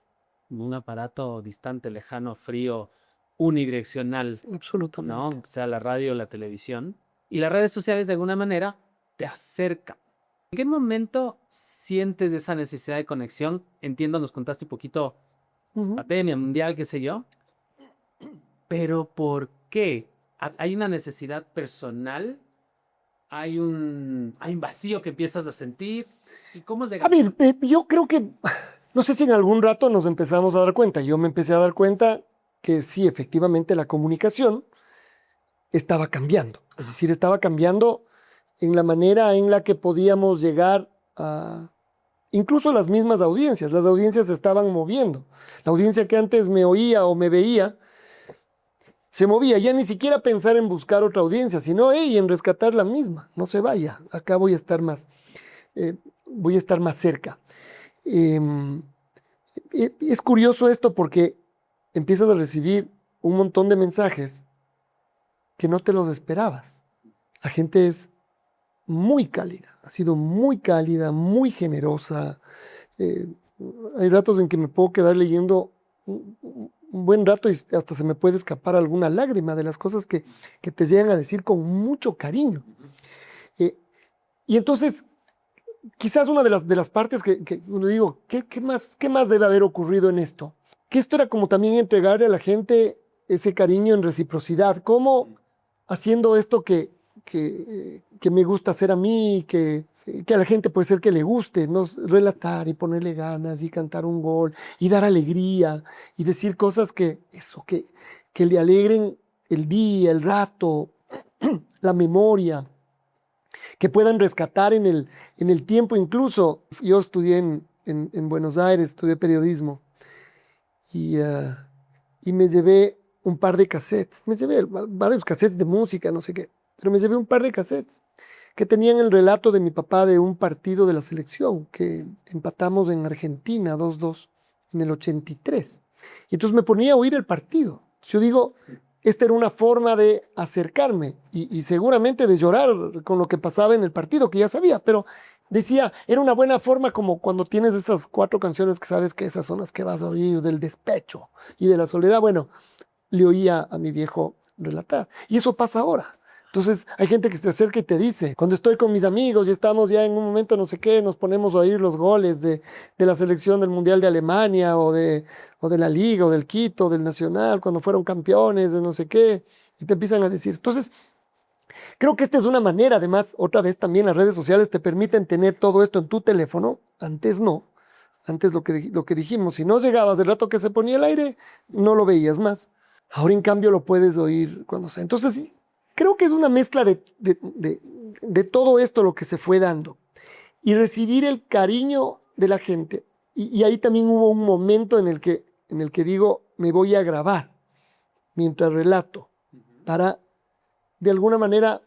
un aparato distante, lejano, frío, unidireccional, Absolutamente. ¿no? Sea la radio o la televisión. Y las redes sociales de alguna manera te acercan. ¿En qué momento sientes esa necesidad de conexión? Entiendo, nos contaste un poquito, Ujú. pandemia mundial, qué sé yo. Pero ¿por qué? ¿Hay una necesidad personal? ¿Hay un vacío que empiezas a sentir? ¿Y cómo A llegas? ver, yo creo que, no sé si en algún rato nos empezamos a dar cuenta. Yo me empecé a dar cuenta que sí, efectivamente, la comunicación estaba cambiando. Es decir, estaba cambiando en la manera en la que podíamos llegar a incluso las mismas audiencias. Las audiencias se estaban moviendo. La audiencia que antes me oía o me veía se movía. Ya ni siquiera pensar en buscar otra audiencia, sino en rescatar la misma. No se vaya. Acá voy a estar más cerca. Em, es curioso esto porque empiezas a recibir un montón de mensajes que no te los esperabas. La gente es muy cálida, ha sido muy cálida, muy generosa. Eh, Hay ratos en que me puedo quedar leyendo un buen rato y hasta se me puede escapar alguna lágrima de las cosas que te llegan a decir con mucho cariño. Y entonces, quizás una de las partes que uno digo, ¿qué más debe haber ocurrido en esto? Que esto era como también entregarle a la gente ese cariño en reciprocidad, como haciendo esto que me gusta hacer a mí, que a la gente puede ser que le guste, ¿no? Relatar y ponerle ganas y cantar un gol y dar alegría y decir cosas que le alegren el día, el rato, la memoria, que puedan rescatar en el tiempo incluso. Yo estudié en Buenos Aires, estudié periodismo y me llevé un par de cassettes, me llevé varios cassettes de música, no sé qué, pero me llevé un par de cassettes que tenían el relato de mi papá de un partido de la selección, que empatamos en Argentina 2-2 en el 83. Y entonces me ponía a oír el partido. Yo digo, esta era una forma de acercarme y seguramente de llorar con lo que pasaba en el partido, que ya sabía, pero decía, era una buena forma como cuando tienes esas 4 canciones que sabes que esas son las que vas a oír, del despecho y de la soledad. Bueno, le oía a mi viejo relatar. Y eso pasa ahora. Entonces hay gente que se acerca y te dice, cuando estoy con mis amigos y estamos ya en un momento no sé qué, nos ponemos a oír los goles de la selección del Mundial de Alemania o de la Liga o del Quito, del Nacional, cuando fueron campeones de no sé qué, y te empiezan a decir. Entonces, creo que esta es una manera, además, otra vez también las redes sociales te permiten tener todo esto en tu teléfono, antes no. Antes lo que dijimos, si no llegabas del rato que se ponía el aire, no lo veías más. Ahora en cambio lo puedes oír cuando sea. Entonces, sí, creo que es una mezcla de todo esto lo que se fue dando. Y recibir el cariño de la gente. Y ahí también hubo un momento en el que digo, me voy a grabar mientras relato, para de alguna manera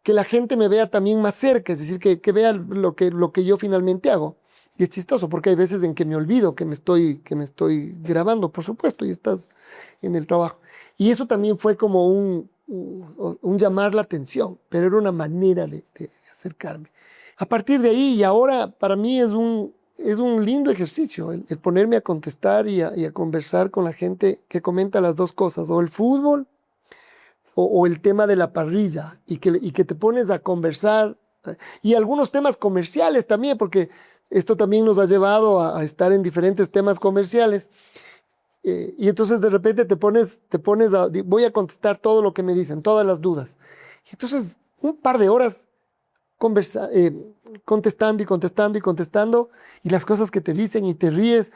que la gente me vea también más cerca, es decir, que vea lo que yo finalmente hago. Y es chistoso porque hay veces en que me olvido que me estoy grabando, por supuesto, y estás en el trabajo. Y eso también fue como un llamar la atención, pero era una manera de acercarme. A partir de ahí y ahora, para mí es un lindo ejercicio el ponerme a contestar y a conversar con la gente que comenta las dos cosas, o el fútbol o el tema de la parrilla, y que te pones a conversar, y algunos temas comerciales también, porque esto también nos ha llevado a estar en diferentes temas comerciales. Y entonces de repente te pones voy a contestar todo lo que me dicen, todas las dudas. Y entonces un par de horas contestando y contestando y contestando, y las cosas que te dicen y te ríes.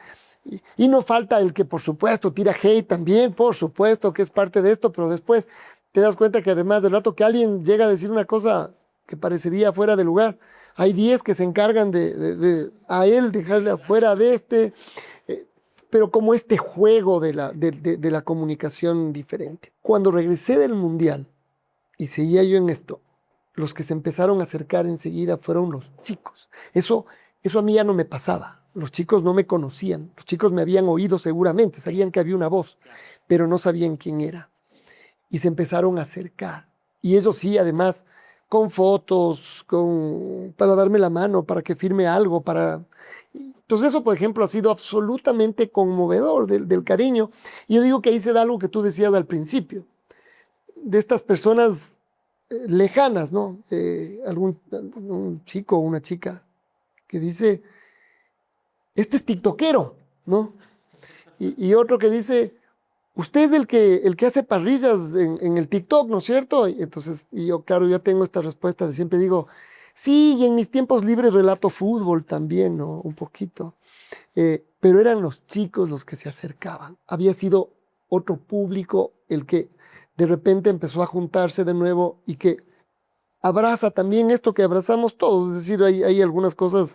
Y no falta el que, por supuesto, tira hate también, por supuesto que es parte de esto, pero después te das cuenta que además del rato que alguien llega a decir una cosa que parecería fuera de lugar, hay 10 que se encargan a él dejarle afuera de este, pero como este juego de la comunicación diferente. Cuando regresé del Mundial y seguía yo en esto, los que se empezaron a acercar enseguida fueron los chicos. Eso a mí ya no me pasaba. Los chicos no me conocían. Los chicos me habían oído seguramente, sabían que había una voz, pero no sabían quién era. Y se empezaron a acercar. Y eso sí, además, con fotos, para darme la mano, para que firme algo, Entonces eso, por ejemplo, ha sido absolutamente conmovedor del cariño. Y yo digo que ahí se da algo que tú decías al principio, de estas personas lejanas, ¿no? Un chico o una chica que dice, este es tiktokero, ¿no? Y otro que dice, usted es el que hace parrillas en el TikTok, ¿no es cierto? Y entonces, yo, claro, ya tengo esta respuesta de siempre digo, sí, y en mis tiempos libres relato fútbol también, ¿no? Un poquito. Pero eran los chicos los que se acercaban. Había sido otro público el que de repente empezó a juntarse de nuevo y que abraza también esto que abrazamos todos. Es decir, hay algunas cosas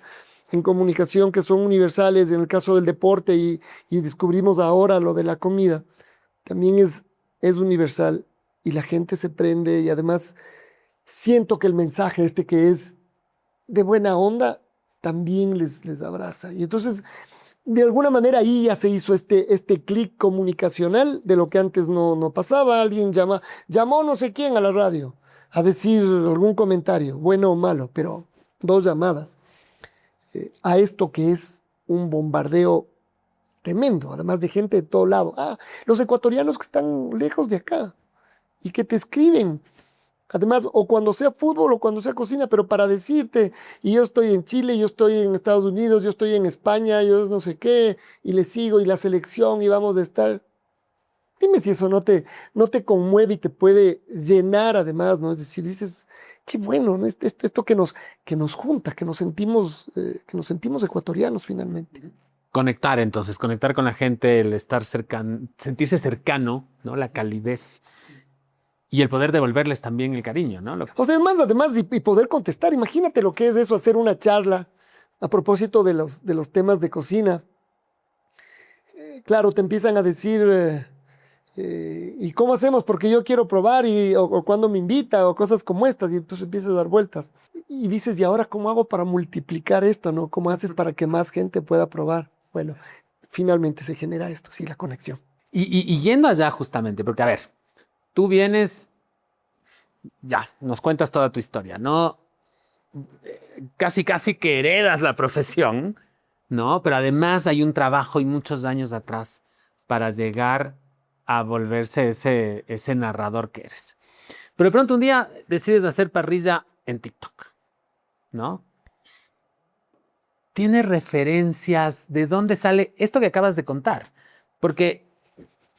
en comunicación que son universales, en el caso del deporte y descubrimos ahora lo de la comida. También es universal y la gente se prende y además siento que el mensaje que es de buena onda también les abraza. Y entonces, de alguna manera ahí ya se hizo este clic comunicacional de lo que antes no pasaba. Alguien llamó no sé quién a la radio a decir algún comentario, bueno o malo, pero 2 llamadas a esto que es un bombardeo tremendo, además de gente de todo lado. Ah, los ecuatorianos que están lejos de acá y que te escriben. Además, o cuando sea fútbol o cuando sea cocina, pero para decirte, y yo estoy en Chile, yo estoy en Estados Unidos, yo estoy en España, yo no sé qué, y le sigo, y la selección, y vamos a estar. Dime si eso no te conmueve y te puede llenar además, ¿no? Es decir, dices, qué bueno, ¿no? Esto que nos junta, que nos sentimos ecuatorianos finalmente. Conectar entonces, conectar con la gente, el estar cercano, sentirse cercano, ¿no? La calidez y el poder devolverles también el cariño, ¿no? O sea, además, y poder contestar. Imagínate lo que es eso, hacer una charla a propósito de los temas de cocina. Claro, te empiezan a decir, ¿y cómo hacemos? Porque yo quiero probar, o cuando me invita, o cosas como estas, y entonces empiezas a dar vueltas. Y dices, ¿y ahora cómo hago para multiplicar esto, no? ¿Cómo haces para que más gente pueda probar? Bueno, finalmente se genera esto, sí, la conexión. Y yendo allá justamente, porque a ver, tú vienes, ya, nos cuentas toda tu historia, ¿no? Casi que heredas la profesión, ¿no? Pero además hay un trabajo y muchos años atrás para llegar a volverse ese narrador que eres. Pero de pronto un día decides hacer parrilla en TikTok, ¿no? ¿Tiene referencias de dónde sale esto que acabas de contar? Porque,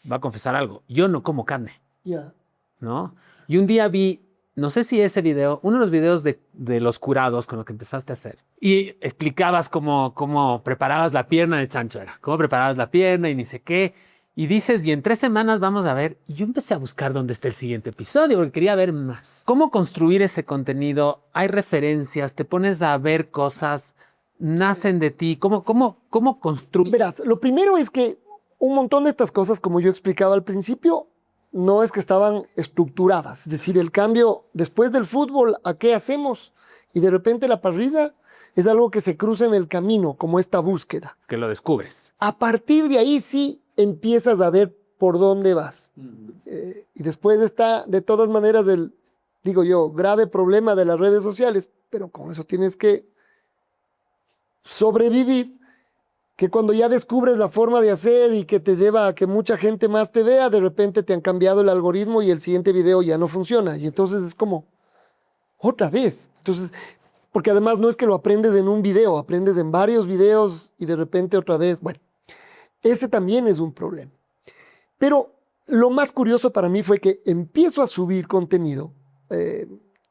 voy a confesar algo, yo no como carne, Ya. ¿no? Y un día vi, no sé si ese video, uno de los videos de los curados con lo que empezaste a hacer, y explicabas cómo preparabas la pierna de chancho, era, cómo preparabas la pierna y ni sé qué, y dices, y en 3 semanas vamos a ver, y yo empecé a buscar dónde está el siguiente episodio, porque quería ver más. ¿Cómo construir ese contenido? ¿Hay referencias? ¿Te pones a ver cosas? ¿Nacen de ti? ¿Cómo construir? Verás, lo primero es que un montón de estas cosas, como yo explicaba al principio, no es que estaban estructuradas. Es decir, el cambio después del fútbol, ¿a qué hacemos? Y de repente la parrilla es algo que se cruza en el camino, como esta búsqueda. Que lo descubres. A partir de ahí sí empiezas a ver por dónde vas. Y después está, de todas maneras, digo yo, grave problema de las redes sociales, pero con eso tienes que sobrevivir, que cuando ya descubres la forma de hacer y que te lleva a que mucha gente más te vea, de repente te han cambiado el algoritmo y el siguiente video ya no funciona. Y entonces es como, otra vez. Entonces, porque además no es que lo aprendes en un video, aprendes en varios videos y de repente otra vez. Bueno, ese también es un problema. Pero lo más curioso para mí fue que empiezo a subir contenido.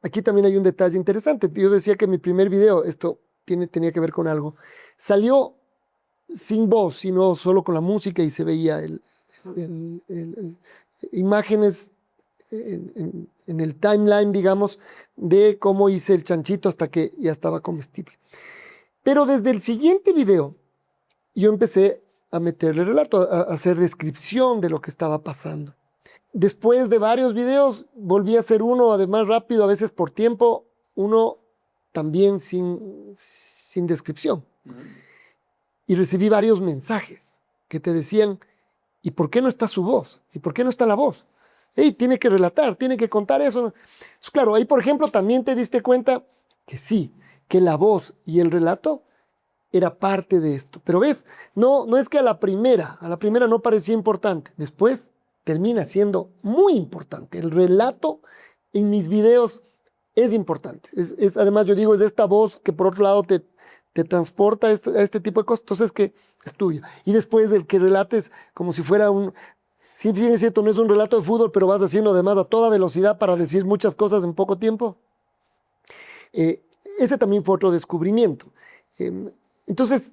Aquí también hay un detalle interesante. Yo decía que mi primer video, esto tenía que ver con algo, salió sin voz, sino solo con la música y se veía imágenes en el timeline, digamos, de cómo hice el chanchito hasta que ya estaba comestible. Pero desde el siguiente video, yo empecé a meterle relato, a hacer descripción de lo que estaba pasando. Después de varios videos, volví a hacer uno, además rápido, a veces por tiempo, uno también sin descripción. Y recibí varios mensajes que te decían, ¿y por qué no está su voz? ¿Y por qué no está la voz? Hey, tiene que relatar, tiene que contar eso. Entonces, claro, ahí por ejemplo también te diste cuenta que sí, que la voz y el relato era parte de esto. Pero ves, no es que a la primera no parecía importante. Después termina siendo muy importante. El relato en mis videos es importante. Además, yo digo, es esta voz que por otro lado te transporta a este tipo de cosas, entonces que es tuyo. Y después el que relates como si fuera si bien es cierto, no es un relato de fútbol, pero vas haciendo además a toda velocidad para decir muchas cosas en poco tiempo. Ese también fue otro descubrimiento. Entonces,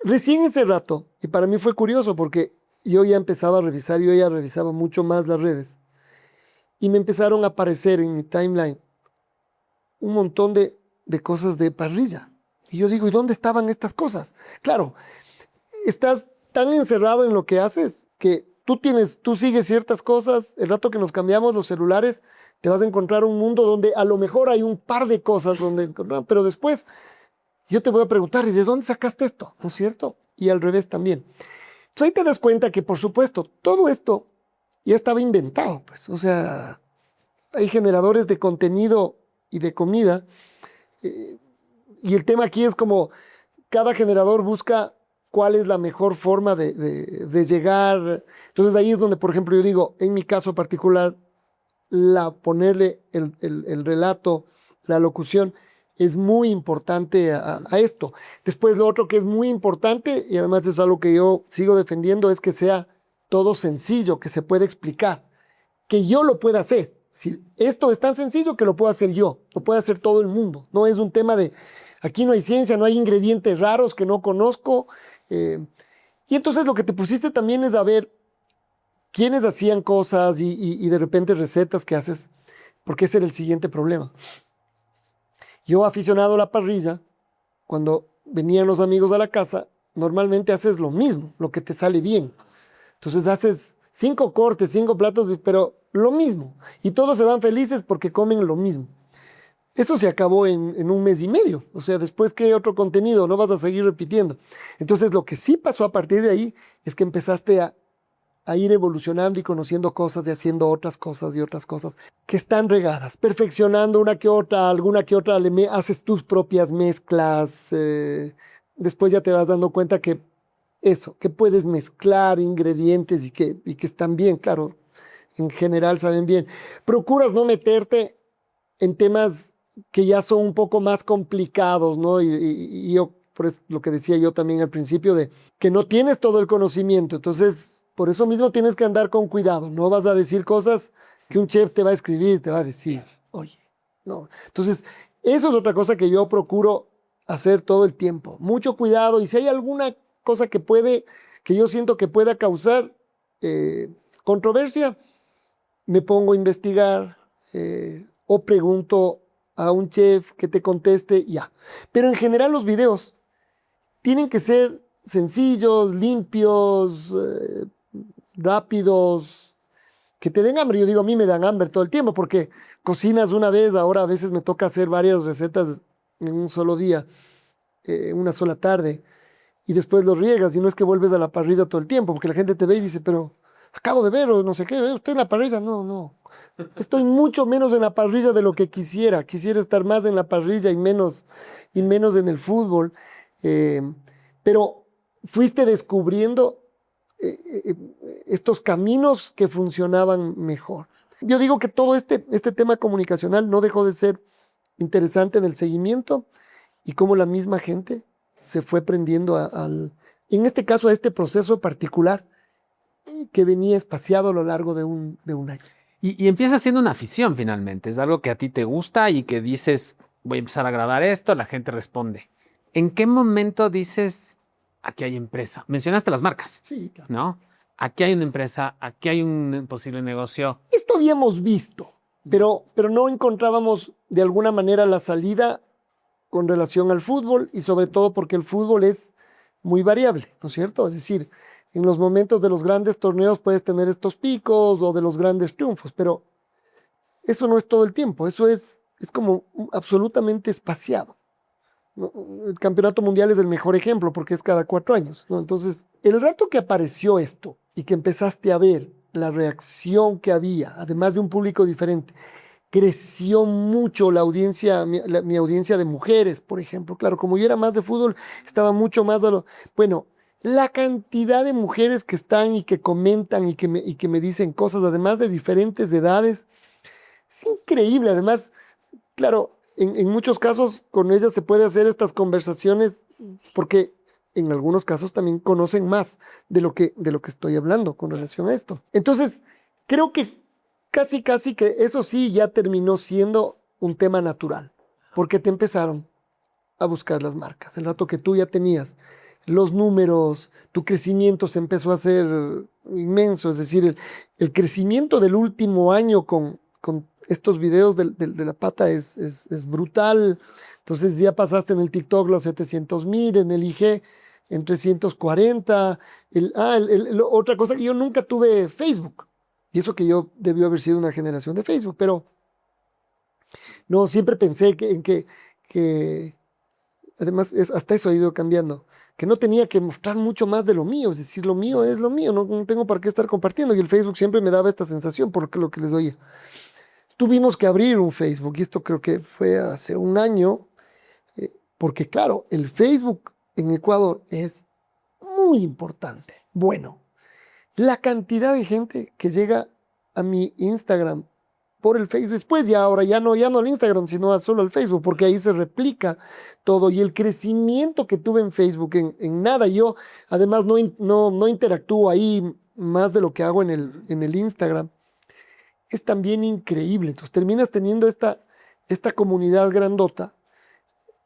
recién ese rato, y para mí fue curioso porque yo ya empezaba a revisar, yo ya revisaba mucho más las redes, y me empezaron a aparecer en mi timeline un montón de cosas de parrilla. Y yo digo, ¿y dónde estaban estas cosas? Claro, estás tan encerrado en lo que haces que tú sigues ciertas cosas. El rato que nos cambiamos los celulares, te vas a encontrar un mundo donde a lo mejor hay un par de cosas donde encontrar, pero después yo te voy a preguntar, ¿y de dónde sacaste esto? ¿No es cierto? Y al revés también. Entonces ahí te das cuenta que, por supuesto, todo esto ya estaba inventado, pues. O sea, hay generadores de contenido y de comida. Y el tema aquí es como cada generador busca cuál es la mejor forma de llegar. Entonces ahí es donde, por ejemplo, yo digo, en mi caso particular, ponerle el relato, la locución, es muy importante a esto. Después lo otro que es muy importante, y además es algo que yo sigo defendiendo, es que sea todo sencillo, que se pueda explicar, que yo lo pueda hacer. Si esto es tan sencillo que lo puedo hacer yo, lo puede hacer todo el mundo. No es un tema de, aquí no hay ciencia, no hay ingredientes raros que no conozco. Y entonces lo que te pusiste también es a ver quiénes hacían cosas y de repente recetas que haces, porque ese era el siguiente problema. Yo, aficionado a la parrilla, cuando venían los amigos a la casa, normalmente haces lo mismo, lo que te sale bien. Entonces haces 5 cortes, 5 platos, pero lo mismo. Y todos se van felices porque comen lo mismo. Eso se acabó en 1 mes y medio. O sea, después, ¿qué otro contenido? No vas a seguir repitiendo. Entonces, lo que sí pasó a partir de ahí es que empezaste a ir evolucionando y conociendo cosas y haciendo otras cosas y otras cosas que están regadas, perfeccionando una que otra, alguna que otra, haces tus propias mezclas. Después ya te vas dando cuenta que que puedes mezclar ingredientes y que están bien, claro, en general saben bien. Procuras no meterte en temas que ya son un poco más complicados, ¿no? Y yo, por eso, lo que decía yo también al principio, de que no tienes todo el conocimiento, entonces por eso mismo tienes que andar con cuidado, no vas a decir cosas que un chef te va a escribir, te va a decir, oye, no. Entonces, eso es otra cosa que yo procuro hacer todo el tiempo, mucho cuidado, y si hay alguna cosa que yo siento que pueda causar controversia, me pongo a investigar o pregunto a un chef que te conteste, ya. Pero en general los videos tienen que ser sencillos, limpios, rápidos, que te den hambre. Yo digo, a mí me dan hambre todo el tiempo porque cocinas una vez, ahora a veces me toca hacer varias recetas en un solo día, una sola tarde, y después lo riegas y no es que vuelves a la parrilla todo el tiempo, porque la gente te ve y dice, pero acabo de ver o no sé qué, ¿ve usted en la parrilla? No, no. Estoy mucho menos en la parrilla de lo que quisiera. Quisiera estar más en la parrilla y menos en el fútbol. Pero fuiste descubriendo estos caminos que funcionaban mejor. Yo digo que todo este tema comunicacional no dejó de ser interesante en el seguimiento y cómo la misma gente se fue prendiendo en este caso, a este proceso particular que venía espaciado a lo largo de un año. Y empieza siendo una afición finalmente, es algo que a ti te gusta y que dices, voy a empezar a grabar esto, la gente responde. ¿En qué momento dices, aquí hay empresa? Mencionaste las marcas, Sí, claro. ¿no? Aquí hay una empresa, aquí hay un posible negocio. Esto habíamos visto, pero no encontrábamos de alguna manera la salida con relación al fútbol y sobre todo porque el fútbol es muy variable, ¿no es cierto? Es decir, en los momentos de los grandes torneos puedes tener estos picos o de los grandes triunfos, pero eso no es todo el tiempo, eso es como absolutamente espaciado, ¿no? El campeonato mundial es el mejor ejemplo porque es cada 4 años, ¿no? Entonces, el rato que apareció esto y que empezaste a ver la reacción que había, además de un público diferente, creció mucho la audiencia, mi audiencia de mujeres, por ejemplo. Claro, como yo era más de fútbol, estaba mucho más bueno, la cantidad de mujeres que están y que comentan y que me dicen cosas, además de diferentes edades, es increíble. Además, claro, en muchos casos con ellas se puede hacer estas conversaciones porque en algunos casos también conocen más de lo que estoy hablando con relación a esto. Entonces, creo que casi que eso sí ya terminó siendo un tema natural, porque te empezaron a buscar las marcas. El rato que tú ya tenías los números, tu crecimiento se empezó a hacer inmenso, es decir, el crecimiento del último año con estos videos de la pata es brutal. Entonces ya pasaste en el TikTok los 700,000, en el IG en 340. Otra cosa que yo nunca tuve Facebook. Y eso que yo debió haber sido una generación de Facebook, pero no, siempre pensé que además hasta eso ha ido cambiando, que no tenía que mostrar mucho más de lo mío, es decir, lo mío es lo mío, no tengo para qué estar compartiendo, y el Facebook siempre me daba esta sensación por lo que les oía. Tuvimos que abrir un Facebook, y esto creo que fue hace un año, porque claro, el Facebook en Ecuador es muy importante. Bueno, la cantidad de gente que llega a mi Instagram por el Facebook, después ya ahora ya no al Instagram, sino solo al Facebook, porque ahí se replica todo y el crecimiento que tuve en Facebook, en nada, yo además no interactúo ahí más de lo que hago en el Instagram, es también increíble. Entonces terminas teniendo esta comunidad grandota.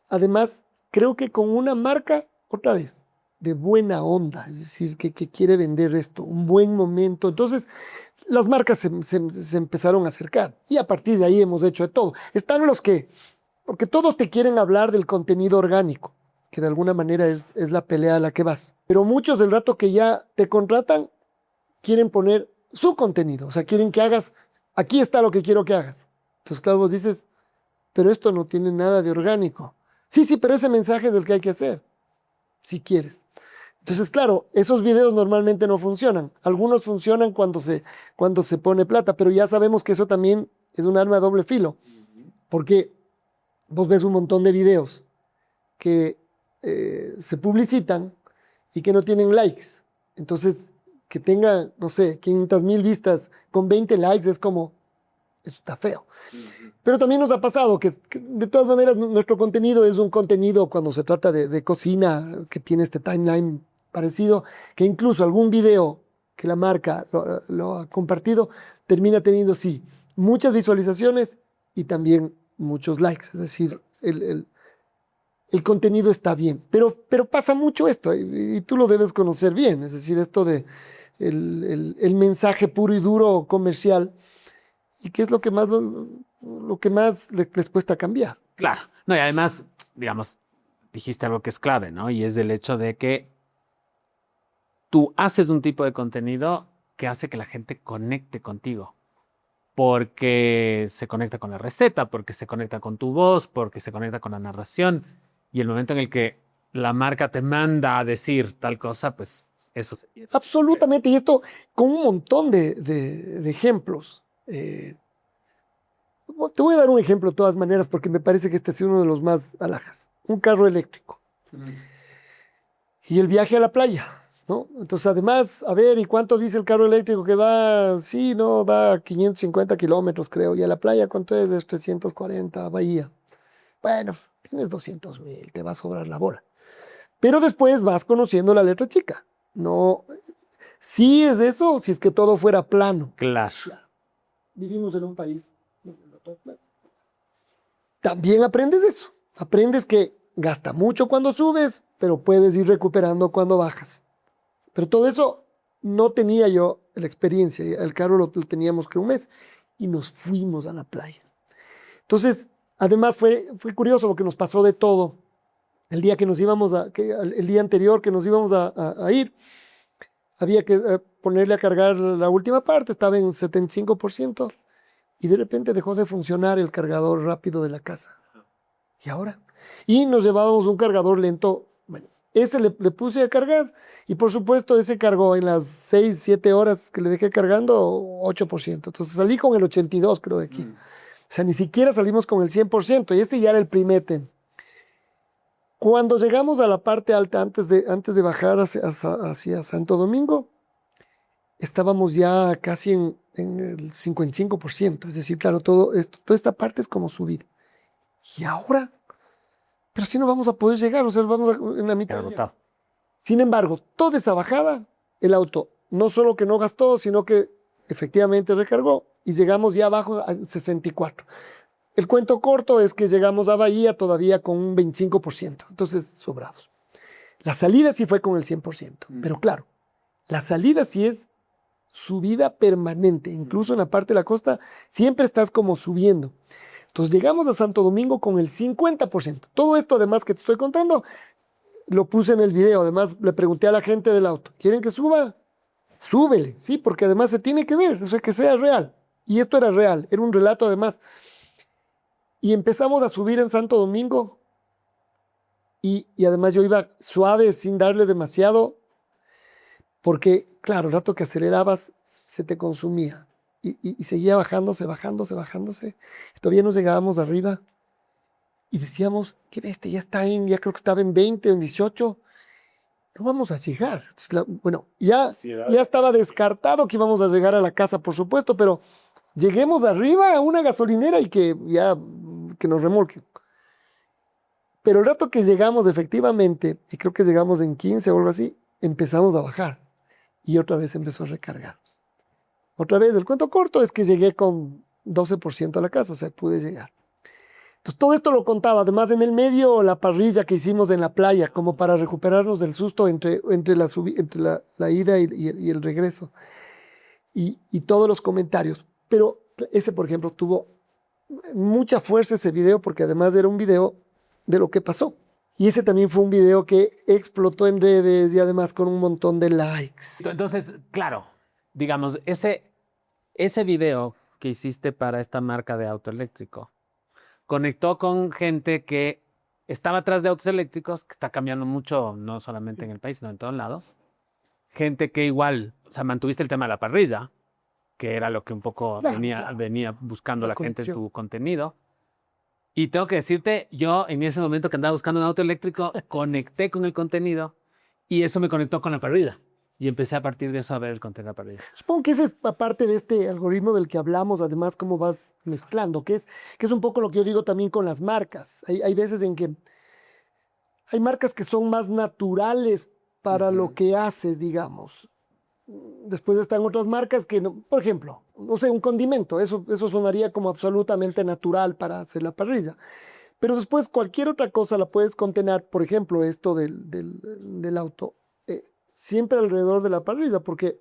Además, creo que con una marca, otra vez, de buena onda, es decir, que quiere vender esto, un buen momento. Entonces, las marcas se empezaron a acercar y a partir de ahí hemos hecho de todo. Están los que, porque todos te quieren hablar del contenido orgánico, que de alguna manera es la pelea a la que vas. Pero muchos del rato que ya te contratan, quieren poner su contenido, o sea, quieren que hagas, aquí está lo que quiero que hagas. Entonces, claro, vos dices, pero esto no tiene nada de orgánico. Sí, pero ese mensaje es el que hay que hacer, si quieres. Entonces, claro, esos videos normalmente no funcionan. Algunos funcionan cuando se pone plata, pero ya sabemos que eso también es un arma de doble filo, porque vos ves un montón de videos que se publicitan y que no tienen likes. Entonces, que tenga, no sé, 500,000 vistas con 20 likes es como, eso está feo. Pero también nos ha pasado que de todas maneras nuestro contenido es un contenido cuando se trata de cocina que tiene este timeline parecido, que incluso algún video que la marca lo ha compartido termina teniendo, sí, muchas visualizaciones y también muchos likes. Es decir, el contenido está bien. Pero pasa mucho esto y tú lo debes conocer bien. Es decir, esto de el mensaje puro y duro comercial. ¿Y qué es lo que más les cuesta cambiar? Claro. No, y además, digamos, dijiste algo que es clave, ¿no? Y es el hecho de que tú haces un tipo de contenido que hace que la gente conecte contigo. Porque se conecta con la receta, porque se conecta con tu voz, porque se conecta con la narración. Y el momento en el que la marca te manda a decir tal cosa, pues eso se pierde. Absolutamente. Y esto con un montón de ejemplos. Te voy a dar un ejemplo de todas maneras porque me parece que este es uno de los más alhajas. Un carro eléctrico. Y el viaje a la playa, ¿no? Entonces, además, a ver, ¿y cuánto dice el carro eléctrico que da? Sí, no, da 550 kilómetros, creo. ¿Y a la playa cuánto es? Es 340, Bahía. Bueno, tienes 200,000, te va a sobrar la bola. Pero después vas conociendo la letra chica. No, sí es eso, si es que todo fuera plano. Claro. Ya. Vivimos en un país donde no todo es plano. También aprendes eso. Aprendes que gasta mucho cuando subes, pero puedes ir recuperando cuando bajas. Pero todo eso no tenía yo la experiencia. El carro lo teníamos que un mes y nos fuimos a la playa. Entonces, además fue curioso porque nos pasó de todo. El día que nos íbamos el día anterior que nos íbamos a ir, había que ponerle a cargar la última parte, estaba en 75% y de repente dejó de funcionar el cargador rápido de la casa. ¿Y ahora? Y nos llevábamos un cargador lento. Bueno, ese le puse a cargar y por supuesto ese cargó en las 6, 7 horas que le dejé cargando 8%. Entonces salí con el 82% creo de aquí. O sea, ni siquiera salimos con el 100% y ese ya era el primete. Cuando llegamos a la parte alta, antes de bajar hacia Santo Domingo, estábamos ya casi en el 55%. Es decir, claro, toda esta parte es como subir. ¿Y ahora? Pero si no vamos a poder llegar, o sea, vamos en la mitad. Sin embargo, toda esa bajada, el auto no solo que no gastó, sino que efectivamente recargó y llegamos ya abajo a 64%. El cuento corto es que llegamos a Bahía todavía con un 25%, entonces sobrados. La salida sí fue con el 100%, pero claro, la salida sí es subida permanente, incluso en la parte de la costa siempre estás como subiendo. Entonces llegamos a Santo Domingo con el 50%. Todo esto además que te estoy contando, lo puse en el video, además le pregunté a la gente del auto, ¿quieren que suba? Súbele, sí, porque además se tiene que ver, o sea, que sea real. Y esto era real, era un relato además. Y empezamos a subir en Santo Domingo y además yo iba suave sin darle demasiado porque, claro, el rato que acelerabas se te consumía y seguía bajándose. Todavía nos llegábamos arriba y decíamos, qué bestia, ya creo que estaba en 20, en 18 no vamos a llegar. Entonces, bueno, ya estaba descartado que íbamos a llegar a la casa, por supuesto, pero lleguemos arriba a una gasolinera y que nos remolquen. Pero el rato que llegamos efectivamente, y creo que llegamos en 15 o algo así, empezamos a bajar y otra vez empezó a recargar. Otra vez, el cuento corto es que llegué con 12% a la casa, o sea, pude llegar. Entonces todo esto lo contaba, además en el medio la parrilla que hicimos en la playa, como para recuperarnos del susto entre la ida y el regreso. Y todos los comentarios. Pero ese, por ejemplo, tuvo mucha fuerza ese video, porque además era un video de lo que pasó. Y ese también fue un video que explotó en redes y además con un montón de likes. Entonces, claro, digamos, ese video que hiciste para esta marca de auto eléctrico conectó con gente que estaba atrás de autos eléctricos, que está cambiando mucho, no solamente en el país, sino en todos lados. Gente que igual, o sea, mantuviste el tema de la parrilla, que era lo que un poco venía buscando la gente en tu contenido. Y tengo que decirte, yo en ese momento que andaba buscando un auto eléctrico, conecté con el contenido y eso me conectó con la parrilla. Y empecé a partir de eso a ver el contenido de la parrilla. Supongo que esa es parte de este algoritmo del que hablamos, además cómo vas mezclando, que es un poco lo que yo digo también con las marcas. Hay veces en que hay marcas que son más naturales para lo que haces, digamos. Después están otras marcas que, no, por ejemplo, no sé, un condimento, eso sonaría como absolutamente natural para hacer la parrilla. Pero después cualquier otra cosa la puedes contener, por ejemplo, esto del auto, siempre alrededor de la parrilla, porque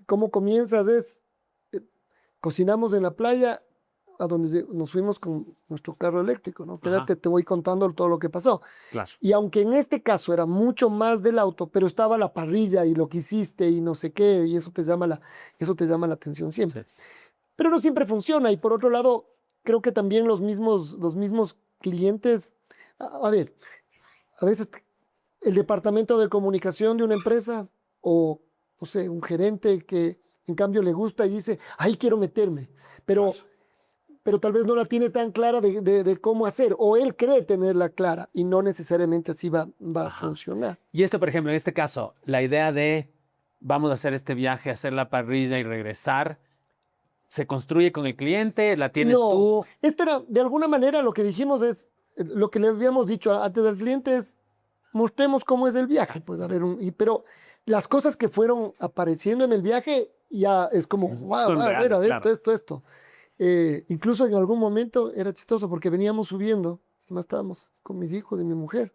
cómo comienzas es, cocinamos en la playa, a donde nos fuimos con nuestro carro eléctrico, ¿no? Espérate, te voy contando todo lo que pasó. Claro. Y aunque en este caso era mucho más del auto, pero estaba la parrilla y lo que hiciste y no sé qué, y eso te llama la atención siempre. Sí. Pero no siempre funciona. Y por otro lado, creo que también los mismos clientes, a ver, a veces el departamento de comunicación de una empresa o, no sé, un gerente que en cambio le gusta y dice, ahí quiero meterme, pero tal vez no la tiene tan clara de cómo hacer, o él cree tenerla clara y no necesariamente así va a funcionar. Y esto, por ejemplo, en este caso, la idea de vamos a hacer este viaje, hacer la parrilla y regresar, ¿se construye con el cliente? ¿La tienes tú? Esto era, de alguna manera, lo que dijimos es, lo que le habíamos dicho antes del cliente es, mostremos cómo es el viaje, pues a ver, pero las cosas que fueron apareciendo en el viaje ya es como, wow, a ver, claro. esto. Incluso en algún momento era chistoso porque veníamos subiendo, además estábamos con mis hijos y mi mujer,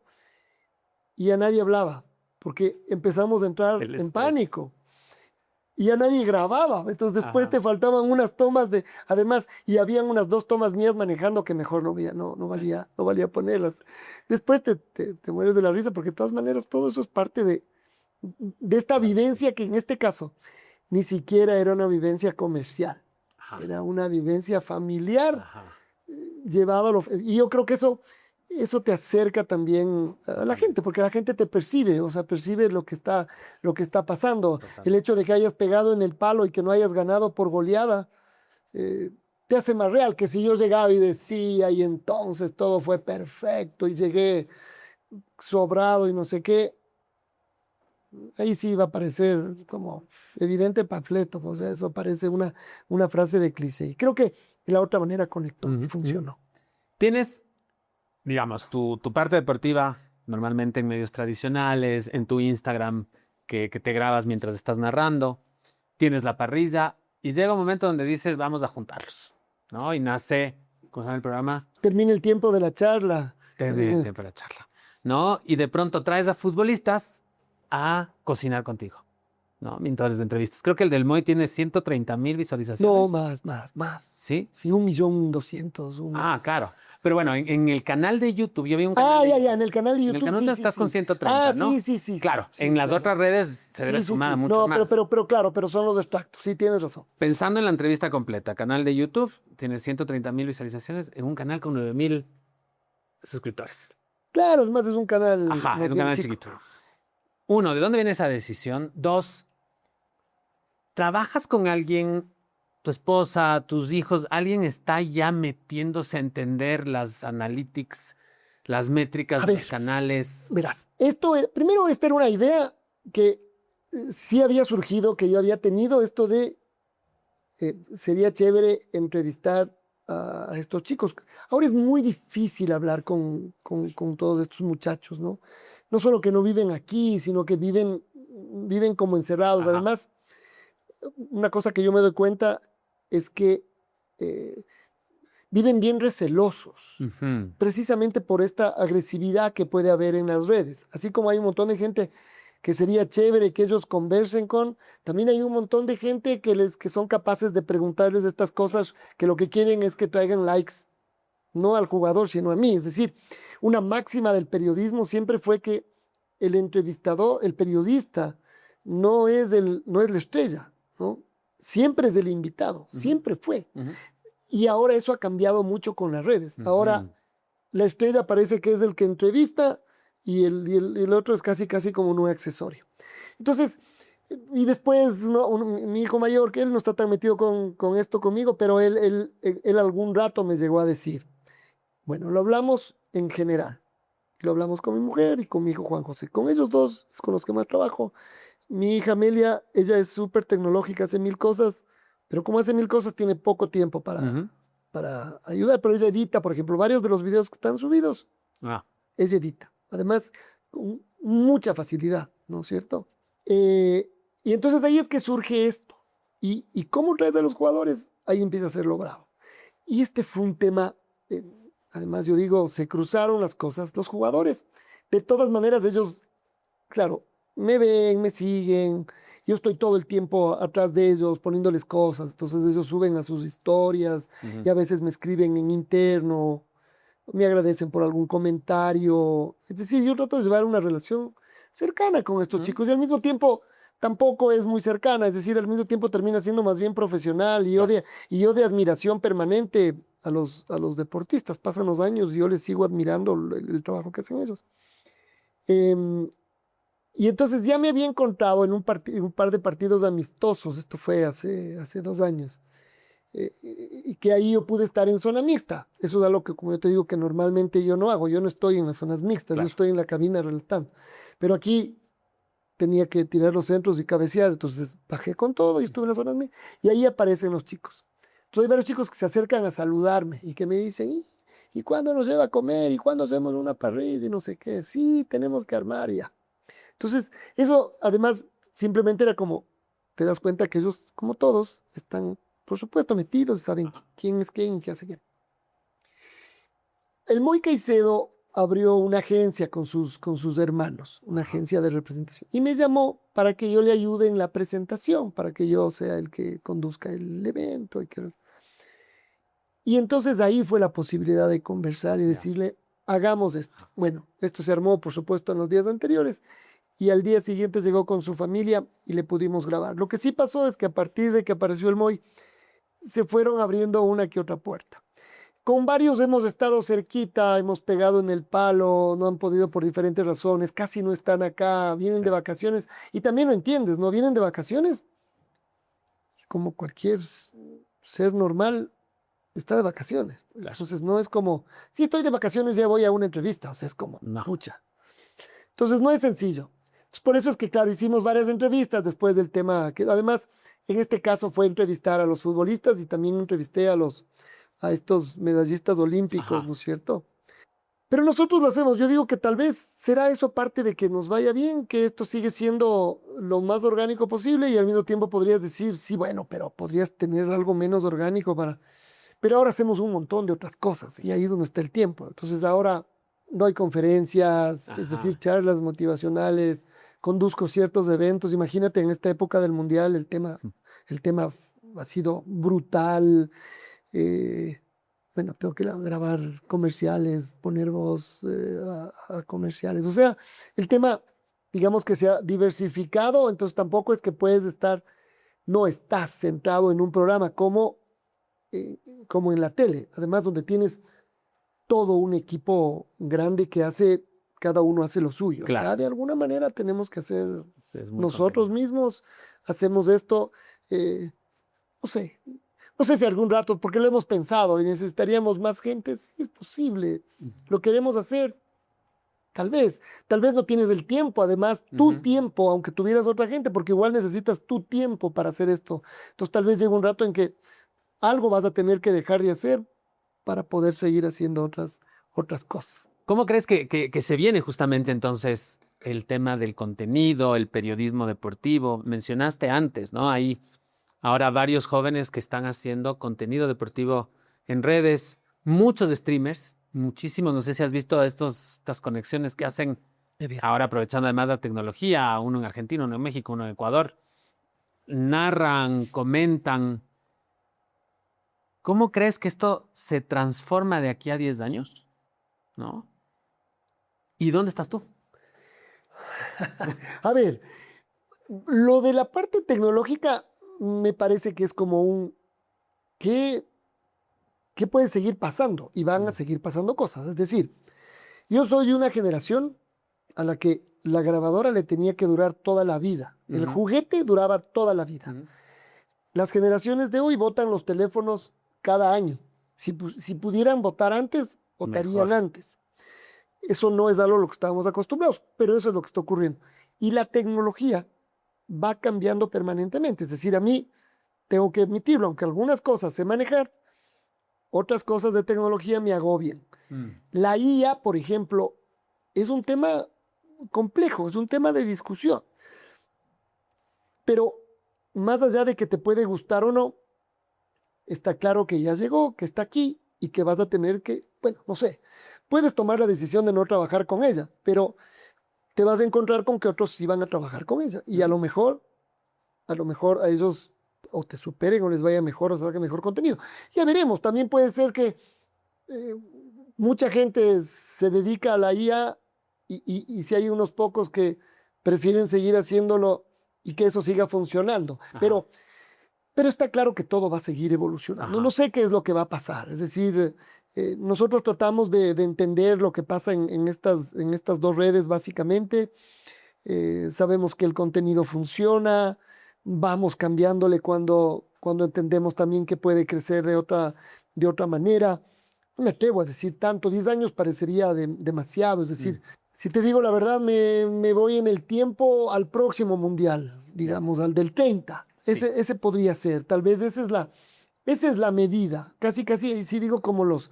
y ya nadie hablaba, porque empezamos a entrar en pánico. Y ya nadie grababa, entonces después te faltaban unas tomas además, y habían unas 2 tomas mías manejando que mejor no valía ponerlas. Después te mueres de la risa, porque de todas maneras todo eso es parte de esta vivencia que en este caso ni siquiera era una vivencia comercial. Era una vivencia familiar llevada y yo creo que eso te acerca también a la gente, porque la gente te percibe, o sea, percibe lo que está pasando. Total. El hecho de que hayas pegado en el palo y que no hayas ganado por goleada, te hace más real que si yo llegaba y decía y entonces todo fue perfecto y llegué sobrado y no sé qué. Ahí sí va a parecer como evidente panfleto, o sea, eso parece una frase de cliché. Y creo que de la otra manera conectó y funcionó. Tienes, digamos, tu parte deportiva normalmente en medios tradicionales, en tu Instagram que te grabas mientras estás narrando, tienes la parrilla y llega un momento donde dices, vamos a juntarlos, ¿no? Y nace, ¿cómo se llama el programa? Termina el tiempo de la charla. Termina el tiempo de la charla, ¿no? Y de pronto traes a futbolistas a cocinar contigo, ¿no? Mientras les entrevistas. Creo que el del Moy tiene 130,000 visualizaciones. No, más. ¿Sí? Sí, 1,200,000. Ah, claro. Pero bueno, en el canal de YouTube, yo vi un canal en el canal de YouTube. En el canal estás con 130, ¿no? Sí. Claro, en las otras redes se debe sumar a mucho más. Pero son los extractos, sí, tienes razón. Pensando en la entrevista completa, canal de YouTube, tiene 130,000 visualizaciones en un canal con 9,000 suscriptores. Claro, además es un canal. Es un canal chiquito. 1, ¿de dónde viene esa decisión? 2, ¿trabajas con alguien, tu esposa, tus hijos, alguien está ya metiéndose a entender las analytics las métricas A de los ver. canales. Verás, primero esta era una idea que sí había surgido, que yo había tenido, esto de sería chévere entrevistar a estos chicos. Ahora es muy difícil hablar con todos estos muchachos, ¿no? No solo que no viven aquí, sino que viven como encerrados. Ajá. Además, una cosa que yo me doy cuenta es que eh, viven bien recelosos, Ujú. precisamente por esta agresividad que puede haber en las redes. Así como hay un montón de gente que sería chévere que ellos conversen con, también hay un montón de gente que son capaces de preguntarles estas cosas, que lo que quieren es que traigan likes, no al jugador, sino a mí. Es decir, una máxima del periodismo siempre fue que el entrevistador, el periodista, no es la estrella, ¿no? Siempre es el invitado, siempre fue. Ujú. Y ahora eso ha cambiado mucho con las redes. Ahora Ujú. la estrella parece que es el que entrevista y el otro es casi como un accesorio. Entonces, y después ¿no? Mi hijo mayor, que él no está tan metido con esto conmigo, pero él algún rato me llegó a decir, bueno, lo hablamos en general. Lo hablamos con mi mujer y con mi hijo Juan José. Con ellos dos es con los que más trabajo. Mi hija Amelia, ella es súper tecnológica, hace mil cosas, pero como hace mil cosas tiene poco tiempo Ujú. para ayudar, pero ella edita, por ejemplo, varios de los videos que están subidos, Ah, ella edita. Además, con mucha facilidad, ¿no es cierto? Y entonces ahí es que surge esto. ¿Y cómo traes a los jugadores? Ahí empieza a ser lo bravo. Y este fue un tema, además yo digo, se cruzaron las cosas, los jugadores. De todas maneras, ellos, claro, me ven, me siguen, yo estoy todo el tiempo atrás de ellos poniéndoles cosas, entonces ellos suben a sus historias y ujú. a veces me escriben en interno, me agradecen por algún comentario. Es decir, yo trato de llevar una relación cercana con estos Ujú. chicos y al mismo tiempo tampoco es muy cercana, es decir, al mismo tiempo termina siendo más bien profesional Claro. y yo de admiración permanente a los deportistas. Pasan los años y yo les sigo admirando el trabajo que hacen ellos. Em, y entonces ya me había encontrado en un par de partidos amistosos, esto fue hace 2 años, y que ahí yo pude estar en zona mixta. Eso es algo que, como yo te digo, que normalmente yo no hago. Yo no estoy en las zonas mixtas, yo Claro. estoy en la cabina relatando. Pero aquí tenía que tirar los centros y cabecear, entonces bajé con todo y estuve en las zonas mixtas. Y ahí aparecen los chicos. Entonces hay varios chicos que se acercan a saludarme y que me dicen, ¿y cuándo nos lleva a comer? ¿Y cuándo hacemos una parrilla? Y no sé qué. Sí, tenemos que armar ya. Entonces, eso además simplemente era como, te das cuenta que ellos, como todos, están, por supuesto, metidos, saben quién es quién y qué hace quién. El Moy Caicedo abrió una agencia con sus hermanos, una agencia de representación, y me llamó para que yo le ayude en la presentación, para que yo sea el que conduzca el evento. Y entonces ahí fue la posibilidad de conversar y Ya. decirle, hagamos esto. Bueno, esto se armó, por supuesto, en los días anteriores y al día siguiente llegó con su familia y le pudimos grabar. Lo que sí pasó es que a partir de que apareció el Moy, se fueron abriendo una que otra puerta. Con varios hemos estado cerquita, hemos pegado en el palo, no han podido por diferentes razones, casi no están acá, vienen Sí. de vacaciones y también lo entiendes, ¿no? Vienen de vacaciones, como cualquier ser normal, está de vacaciones. Claro. Entonces no es como, si estoy de vacaciones ya voy a una entrevista, o sea, es como, No. pucha. Entonces no es sencillo. Entonces, por eso es que, claro, hicimos varias entrevistas después del tema, que además en este caso fue entrevistar a los futbolistas y también entrevisté a estos medallistas olímpicos, Ajá. ¿no es cierto? Pero nosotros lo hacemos. Yo digo que tal vez será eso parte de que nos vaya bien, que esto sigue siendo lo más orgánico posible y al mismo tiempo podrías decir, sí, bueno, pero podrías tener algo menos orgánico para... Pero ahora hacemos un montón de otras cosas y ahí es donde está el tiempo. Entonces ahora doy conferencias, es decir, Ajá. charlas motivacionales, conduzco ciertos eventos. Imagínate en esta época del mundial el tema ha sido brutal. eh, bueno, tengo que grabar comerciales, poner voz a comerciales. O sea, el tema, digamos que se ha diversificado, entonces tampoco es que puedes estar, no estás centrado en un programa como en la tele, además donde tienes todo un equipo grande que cada uno hace lo suyo. Claro. Ya de alguna manera tenemos que hacer Es muy nosotros contenido. mismos, hacemos esto, no sé, No sé si algún rato, porque lo hemos pensado y necesitaríamos más gente, sí es posible, lo queremos hacer. Tal vez no tienes el tiempo, además, tu tiempo, aunque tuvieras otra gente, porque igual necesitas tu tiempo para hacer esto. Entonces tal vez llega un rato en que algo vas a tener que dejar de hacer para poder seguir haciendo otras cosas. ¿Cómo crees que se viene justamente entonces el tema del contenido, el periodismo deportivo? Mencionaste antes, ¿no? Hay ahora varios jóvenes que están haciendo contenido deportivo en redes, muchos streamers, muchísimos. No sé si has visto estas conexiones que hacen ahora aprovechando además la tecnología, uno en Argentina, uno en México, uno en Ecuador. Narran, comentan. ¿Cómo crees que esto se transforma de aquí a 10 años? ¿No? ¿Y dónde estás tú? A ver, lo de la parte tecnológica me parece que es como ¿qué, qué puede seguir pasando? Y van a seguir pasando cosas. Es decir, yo soy de una generación a la que la grabadora le tenía que durar toda la vida. El juguete duraba toda la vida. Las generaciones de hoy votan los teléfonos cada año. Si pudieran votar antes, votarían antes. Eso no es algo a lo que estábamos acostumbrados, pero eso es lo que está ocurriendo. Y la tecnología va cambiando permanentemente. Es decir, a mí tengo que admitirlo, aunque algunas cosas sé manejar, otras cosas de tecnología me agobian. La IA, por ejemplo, es un tema complejo, es un tema de discusión. Pero más allá de que te puede gustar o no, está claro que ya llegó, que está aquí y que vas a tener que, bueno, no sé, puedes tomar la decisión de no trabajar con ella, pero te vas a encontrar con que otros sí van a trabajar con ella y a lo mejor a ellos o te superen o les vaya mejor o salga mejor contenido. Ya veremos, también puede ser que mucha gente se dedica a la IA y si hay unos pocos que prefieren seguir haciéndolo y que eso siga funcionando. Pero está claro que todo va a seguir evolucionando. No sé qué es lo que va a pasar. Es decir, nosotros tratamos de entender lo que pasa en estas dos redes básicamente. Sabemos que el contenido funciona, vamos cambiándole cuando entendemos también que puede crecer de otra manera. No me atrevo a decir tanto, 10 años parecería demasiado. Es decir, si te digo la verdad, me voy en el tiempo al próximo mundial, digamos, al del 30. Sí. Ese podría ser, tal vez esa es la medida, casi, sí digo como los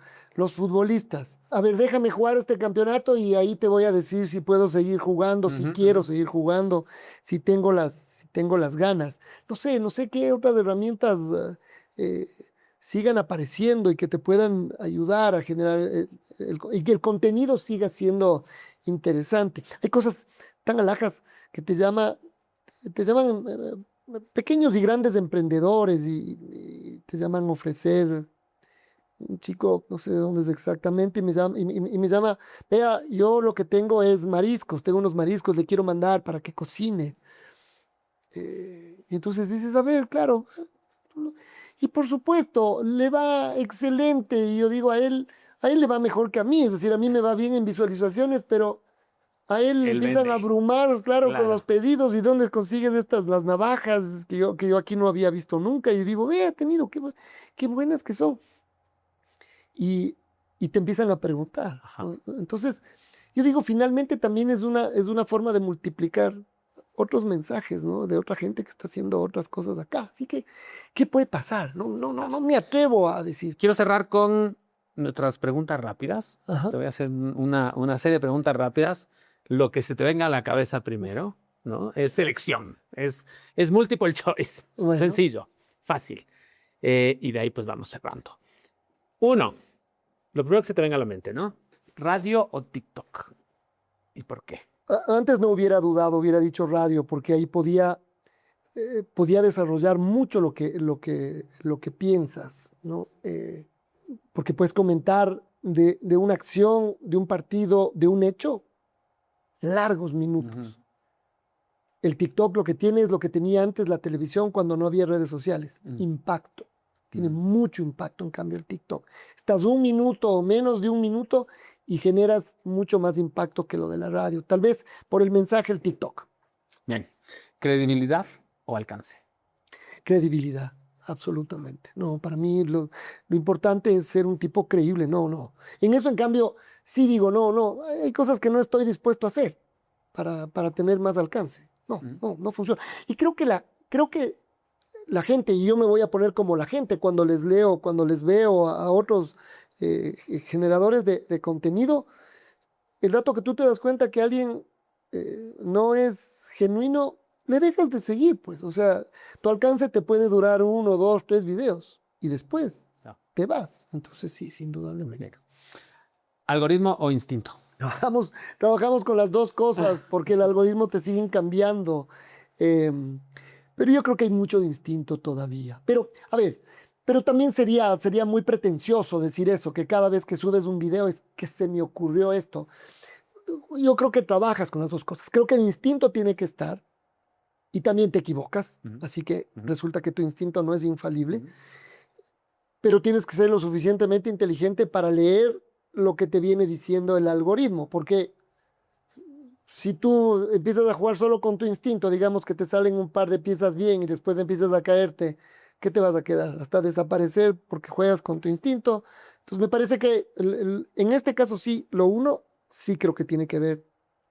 futbolistas. A ver, déjame jugar este campeonato y ahí te voy a decir si puedo seguir jugando, si quiero seguir jugando, si tengo las ganas. No sé qué otras herramientas sigan apareciendo y que te puedan ayudar a generar y que el contenido siga siendo interesante. Hay cosas tan alhajas que te llaman pequeños y grandes emprendedores y te llaman a ofrecer. Un chico, no sé de dónde es exactamente, y me llama, vea, yo lo que tengo es mariscos, tengo unos mariscos, le quiero mandar para que cocine. Y entonces dices, a ver, claro. Y por supuesto, le va excelente, y yo digo, a él le va mejor que a mí, es decir, a mí me va bien en visualizaciones, pero a él le empiezan a abrumar, claro, con los pedidos y dónde consigues las navajas que yo aquí no había visto nunca. Y digo, ha tenido, qué buenas que son. Y te empiezan a preguntar, ¿no? Entonces, yo digo, finalmente también es una forma de multiplicar otros mensajes, ¿no? De otra gente que está haciendo otras cosas acá. Así que, ¿qué puede pasar? No me atrevo a decir. Quiero cerrar con nuestras preguntas rápidas. Ajá. Te voy a hacer una serie de preguntas rápidas. Lo que se te venga a la cabeza primero, ¿no? Es selección. Es multiple choice. Bueno. Sencillo, fácil. Y de ahí pues vamos cerrando. 1. Lo primero que se te venga a la mente, ¿no? ¿Radio o TikTok? ¿Y por qué? Antes no hubiera dudado, hubiera dicho radio, porque ahí podía desarrollar mucho lo que piensas, ¿no? Porque puedes comentar de una acción, de un partido, de un hecho, largos minutos. El TikTok lo que tiene es lo que tenía antes la televisión cuando no había redes sociales, impacto. Tiene mucho impacto, en cambio, el TikTok. Estás un minuto o menos de un minuto y generas mucho más impacto que lo de la radio. Tal vez por el mensaje, el TikTok. Bien. ¿Credibilidad o alcance? Credibilidad. absolutamente. No, para mí lo importante es ser un tipo creíble. No, no. En eso, en cambio, sí digo, no, no. Hay cosas que no estoy dispuesto a hacer para tener más alcance. No, no, no funciona. Y creo que la gente, y yo me voy a poner como la gente cuando les leo, cuando les veo a otros generadores de contenido, el rato que tú te das cuenta que alguien no es genuino, le dejas de seguir, pues. O sea, tu alcance te puede durar 1, 2, 3 videos y después No. te vas. Entonces sí, indudablemente. Bien. ¿Algoritmo o instinto? Trabajamos con las dos cosas porque el algoritmo te siguen cambiando. Pero yo creo que hay mucho de instinto todavía. Pero, a ver, pero también sería muy pretencioso decir eso, que cada vez que subes un video es que se me ocurrió esto. Yo creo que trabajas con las dos cosas. Creo que el instinto tiene que estar y también te equivocas. Así que resulta que tu instinto no es infalible. Pero tienes que ser lo suficientemente inteligente para leer lo que te viene diciendo el algoritmo, porque si tú empiezas a jugar solo con tu instinto, digamos que te salen un par de piezas bien y después empiezas a caerte, ¿qué te vas a quedar? Hasta desaparecer porque juegas con tu instinto. Entonces me parece que en este caso sí, lo uno sí creo que tiene que ver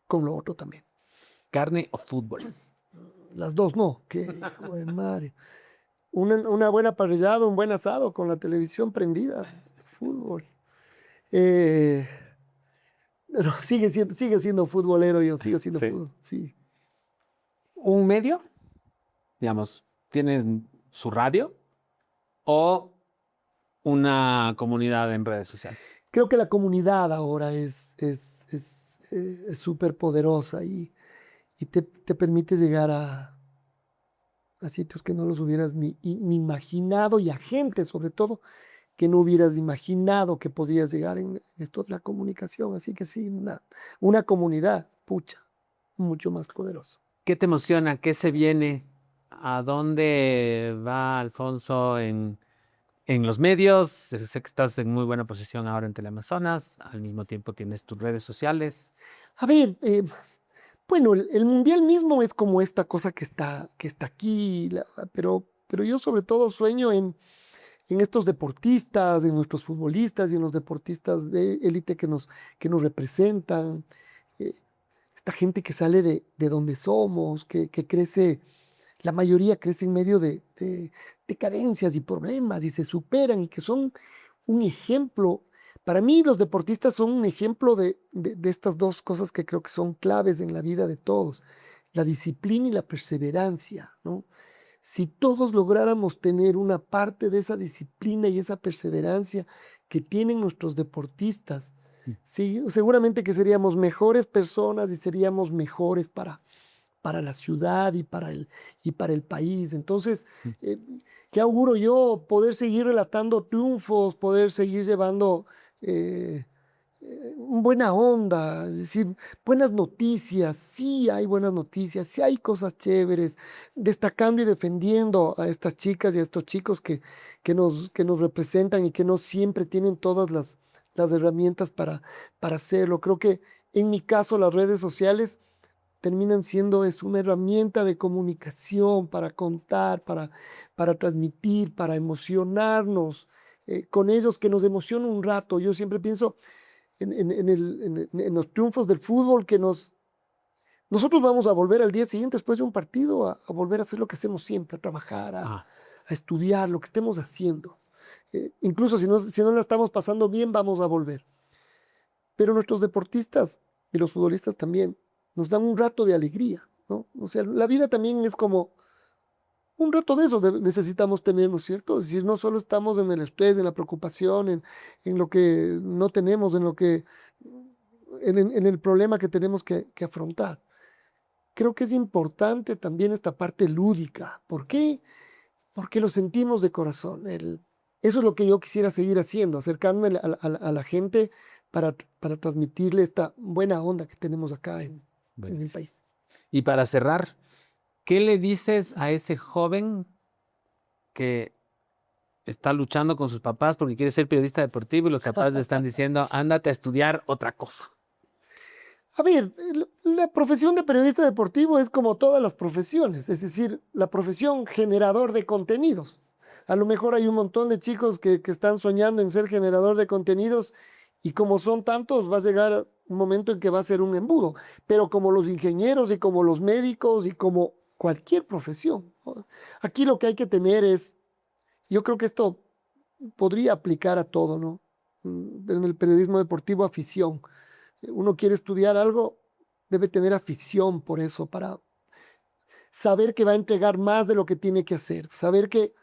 con lo otro también. ¿Carne o fútbol? Las dos no, que hijo de madre. Una buena parrillada, un buen asado con la televisión prendida, fútbol. Pero sigue siendo futbolero, yo sigo siendo Sí. fútbol, sí. ¿Un medio? Digamos, ¿tienes su radio o una comunidad en redes sociales? Creo que la comunidad ahora es súper poderosa y te permite llegar a sitios que no los hubieras ni imaginado y a gente, sobre todo, que no hubieras imaginado que podías llegar en esto de la comunicación. Así que sí, una comunidad, pucha, mucho más poderosa. ¿Qué te emociona? ¿Qué se viene? ¿A dónde va Alfonso en los medios? Sé que estás en muy buena posición ahora en Teleamazonas, al mismo tiempo tienes tus redes sociales. A ver, bueno, el mundial mismo es como esta cosa que está aquí, pero yo sobre todo sueño en estos deportistas, en nuestros futbolistas y en los deportistas de élite que nos representan. eh, Esta gente que sale de donde somos, que crece, la mayoría crece en medio de carencias y problemas y se superan y que son un ejemplo. Para mí los deportistas son un ejemplo de estas dos cosas que creo que son claves en la vida de todos, la disciplina y la perseverancia, ¿no? Si todos lográramos tener una parte de esa disciplina y esa perseverancia que tienen nuestros deportistas, sí, seguramente que seríamos mejores personas y seríamos mejores para la ciudad y para el país. Entonces, ¿qué auguro yo? Poder seguir relatando triunfos, poder seguir llevando buena onda, es decir, buenas noticias. Sí hay buenas noticias, sí hay cosas chéveres, destacando y defendiendo a estas chicas y a estos chicos que nos representan y que no siempre tienen todas las herramientas para hacerlo. Creo que en mi caso las redes sociales terminan siendo una herramienta de comunicación para contar, para transmitir, para emocionarnos con ellos, que nos emociona un rato. Yo siempre pienso en los triunfos del fútbol nosotros vamos a volver al día siguiente después de un partido a volver a hacer lo que hacemos siempre, a trabajar, a estudiar, lo que estemos haciendo. Incluso si no la estamos pasando bien, vamos a volver. Pero nuestros deportistas y los futbolistas también nos dan un rato de alegría, ¿no? O sea, la vida también es como un rato de eso necesitamos tener, ¿no es cierto? Es decir, no solo estamos en el estrés, en la preocupación, en lo que no tenemos, en el problema que tenemos que afrontar. Creo que es importante también esta parte lúdica. ¿Por qué? Porque lo sentimos de corazón. Eso es lo que yo quisiera seguir haciendo, acercarme a la gente para transmitirle esta buena onda que tenemos acá en el país. Y para cerrar, ¿qué le dices a ese joven que está luchando con sus papás porque quiere ser periodista deportivo y los papás le están diciendo, ándate a estudiar otra cosa? A ver, la profesión de periodista deportivo es como todas las profesiones, es decir, la profesión generador de contenidos. A lo mejor hay un montón de chicos que están soñando en ser generador de contenidos y como son tantos, va a llegar un momento en que va a ser un embudo. Pero como los ingenieros y como los médicos y como cualquier profesión, ¿no? Aquí lo que hay que tener es, yo creo que esto podría aplicar a todo, ¿no? En el periodismo deportivo, afición. Uno quiere estudiar algo, debe tener afición por eso, para saber que va a entregar más de lo que tiene que hacer, saber que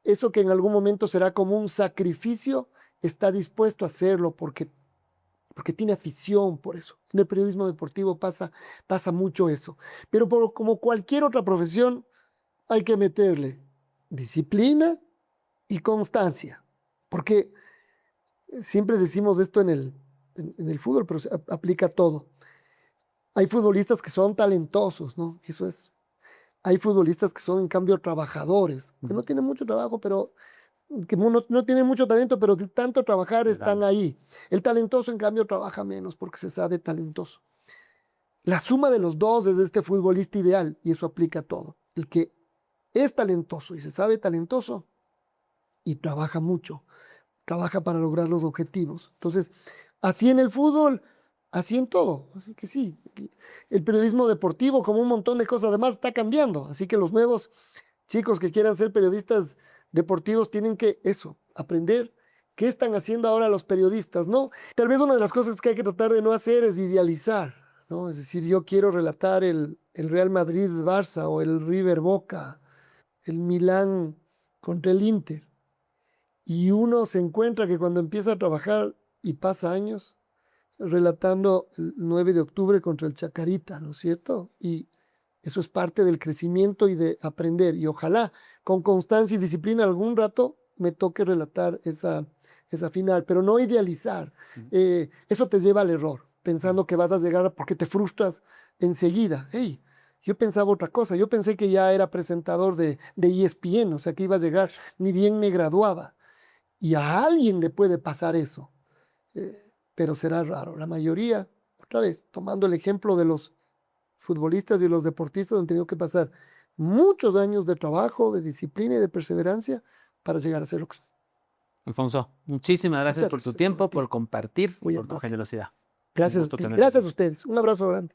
eso que en algún momento será como un sacrificio, está dispuesto a hacerlo porque tiene afición por eso. En el periodismo deportivo pasa mucho eso. Pero como cualquier otra profesión, hay que meterle disciplina y constancia. Porque siempre decimos esto en el fútbol, pero se aplica a todo. Hay futbolistas que son talentosos, ¿no? Eso es. Hay futbolistas que son, en cambio, trabajadores, que no tienen mucho trabajo, pero que no tienen mucho talento, pero de tanto trabajar están ahí. El talentoso, en cambio, trabaja menos porque se sabe talentoso. La suma de los dos es este futbolista ideal y eso aplica a todo. El que es talentoso y se sabe talentoso y trabaja mucho, trabaja para lograr los objetivos. Entonces, así en el fútbol, así en todo. Así que sí, el periodismo deportivo, como un montón de cosas, además está cambiando. Así que los nuevos chicos que quieran ser periodistas deportivos tienen que aprender qué están haciendo ahora los periodistas, ¿no? Tal vez una de las cosas que hay que tratar de no hacer es idealizar, ¿no? Es decir, yo quiero relatar el Real Madrid-Barça o el River-Boca, el Milán contra el Inter. Y uno se encuentra que cuando empieza a trabajar y pasa años, relatando el 9 de octubre contra el Chacarita, ¿no es cierto? Y eso es parte del crecimiento y de aprender. Y ojalá con constancia y disciplina algún rato me toque relatar esa final, pero no idealizar. Eso te lleva al error, pensando que vas a llegar porque te frustras enseguida. Hey, yo pensaba otra cosa. Yo pensé que ya era presentador de ESPN, o sea, que iba a llegar, ni bien me graduaba. Y a alguien le puede pasar eso, pero será raro. La mayoría, otra vez, tomando el ejemplo de los futbolistas y los deportistas, han tenido que pasar muchos años de trabajo, de disciplina y de perseverancia para llegar a ser lo que son. Alfonso, muchísimas gracias por tu tiempo, por compartir, Muy por tu amable. generosidad. Gracias a ti. Gracias a ustedes. Un abrazo grande.